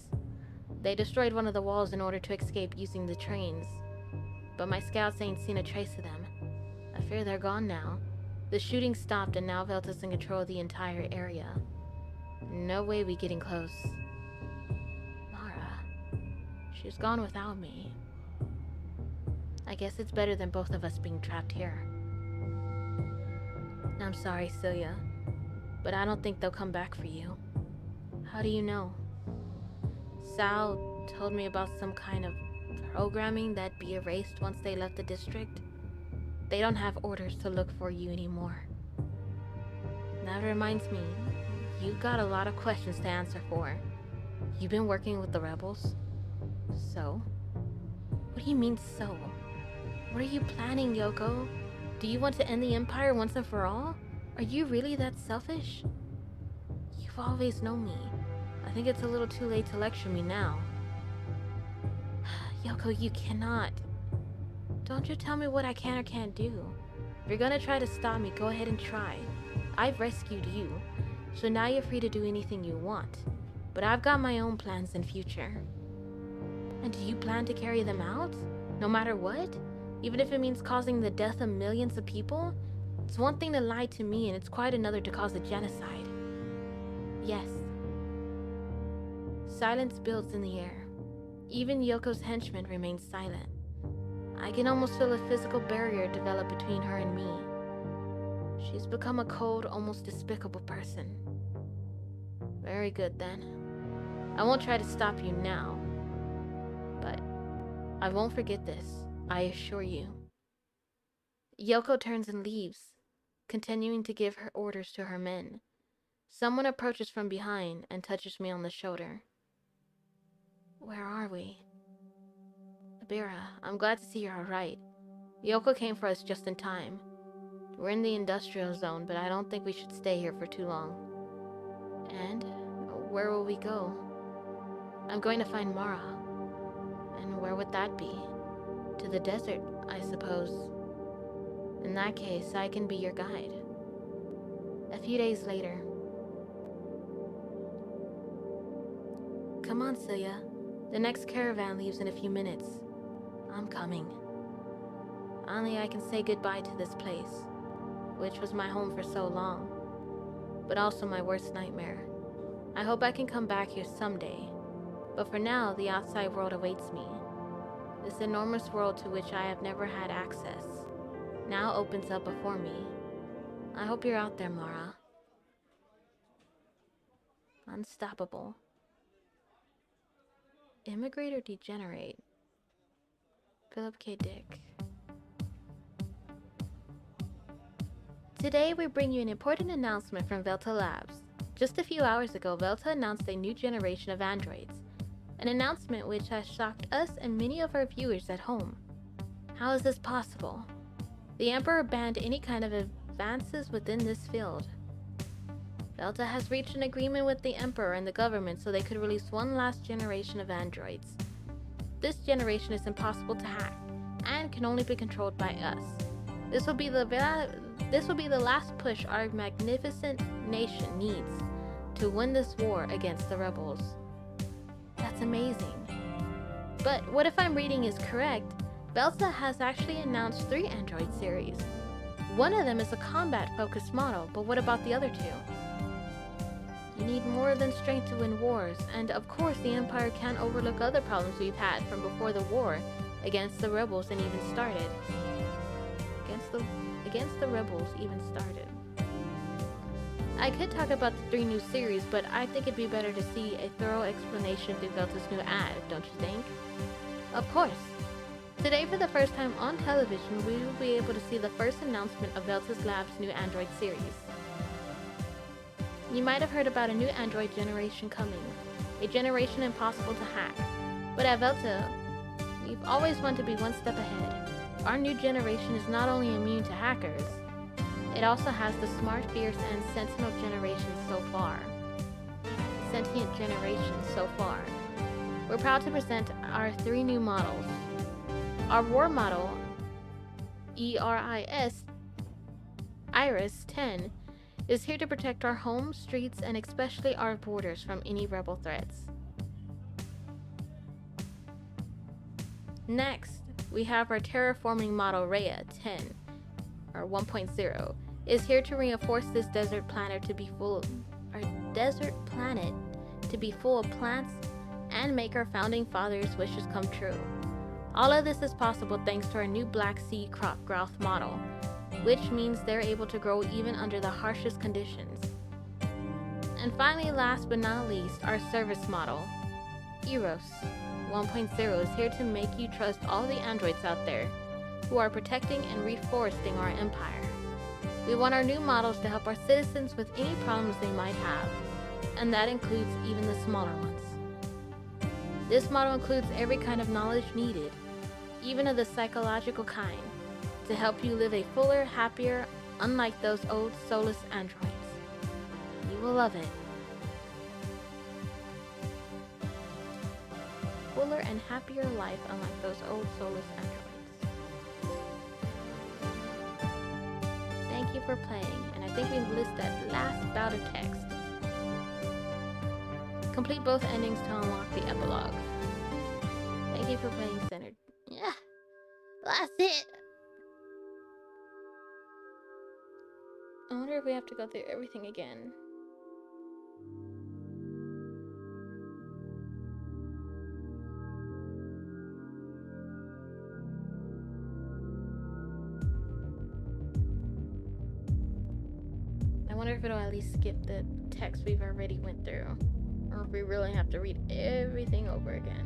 They destroyed one of the walls in order to escape using the trains. But my scouts ain't seen a trace of them. I fear they're gone now. The shooting stopped and now Velta's in control of the entire area. No way we getting close. Mara. She's gone without me. I guess it's better than both of us being trapped here. I'm sorry, Celia, but I don't think they'll come back for you. How do you know? Sal told me about some kind of programming that'd be erased once they left the district. They don't have orders to look for you anymore. That reminds me, you've got a lot of questions to answer for. You've been working with the rebels? So? What do you mean, so? What are you planning, Yoko? Do you want to end the Empire once and for all? Are you really that selfish? You've always known me. I think it's a little too late to lecture me now. Yoko, you cannot. Don't you tell me what I can or can't do. If you're gonna try to stop me, go ahead and try. I've rescued you, so now you're free to do anything you want. But I've got my own plans and future. And do you plan to carry them out? No matter what? Even if it means causing the death of millions of people? It's one thing to lie to me, and it's quite another to cause a genocide. Yes. Silence builds in the air. Even Yoko's henchmen remain silent. I can almost feel a physical barrier develop between her and me. She's become a cold, almost despicable person. Very good then. I won't try to stop you now. But I won't forget this, I assure you. Yoko turns and leaves, continuing to give her orders to her men. Someone approaches from behind and touches me on the shoulder. Where are we? Abira, I'm glad to see you're alright. Yoko came for us just in time. We're in the industrial zone, but I don't think we should stay here for too long. And where will we go? I'm going to find Mara. And where would that be? To the desert, I suppose. In that case, I can be your guide. A few days later. Come on, Celia. The next caravan leaves in a few minutes. I'm coming. Only I can say goodbye to this place, which was my home for so long. but also my worst nightmare. I hope I can come back here someday, but for now, the outside world awaits me. This enormous world to which I have never had access now opens up before me. I hope you're out there, Mara. Unstoppable. Immigrate or degenerate? Philip K. Dick. Today we bring you an important announcement from Velta Labs. Just a few hours ago, Velta announced a new generation of androids. An announcement which has shocked us and many of our viewers at home. How is this possible? The Emperor banned any kind of advances within this field. Velta has reached an agreement with the Emperor and the government so they could release one last generation of androids. This generation is impossible to hack and can only be controlled by us. This will be the last push our magnificent nation needs to win this war against the rebels. That's amazing. But what if I'm reading is correct? Velta has actually announced 3 android series. One of them is a combat-focused model, but what about the other 2? You need more than strength to win wars, and of course the Empire can't overlook other problems we've had from before the war against the rebels and even started. Against the rebels even started. I could talk about the 3 new series, but I think it'd be better to see a thorough explanation through Velta's new ad, don't you think? Of course. Today, for the first time on television, we will be able to see the first announcement of Velta's Lab's new Android series. You might have heard about a new Android generation coming, a generation impossible to hack. But at Velta, we've always wanted to be one step ahead. Our new generation is not only immune to hackers, it also has the smart, fierce, and sentient generation so far. We're proud to present our 3 new models. Our war model, Iris 10, is here to protect our homes, streets, and especially our borders from any rebel threats. Next, we have our terraforming model Rhea 10, or 1.0, is here to reinforce this desert planet to be full of plants and make our founding fathers' wishes come true. All of this is possible thanks to our new Black Sea crop growth model, which means they're able to grow even under the harshest conditions. And finally, last but not least, our service model, Eros 1.0, is here to make you trust all the androids out there who are protecting and reforesting our empire. We want our new models to help our citizens with any problems they might have, and that includes even the smaller ones. This model includes every kind of knowledge needed, even of the psychological kind, to help you live a fuller, happier, unlike those old soulless androids. You will love it. Fuller and happier life unlike those old soulless androids. Thank you for playing, and I think we've listed that last bout of text. Complete both endings to unlock the epilogue. Thank you for playing Synergia. Yeah, that's it. I wonder if we have to go through everything again. I wonder if it'll at least skip the text we've already went through, or if we really have to read everything over again.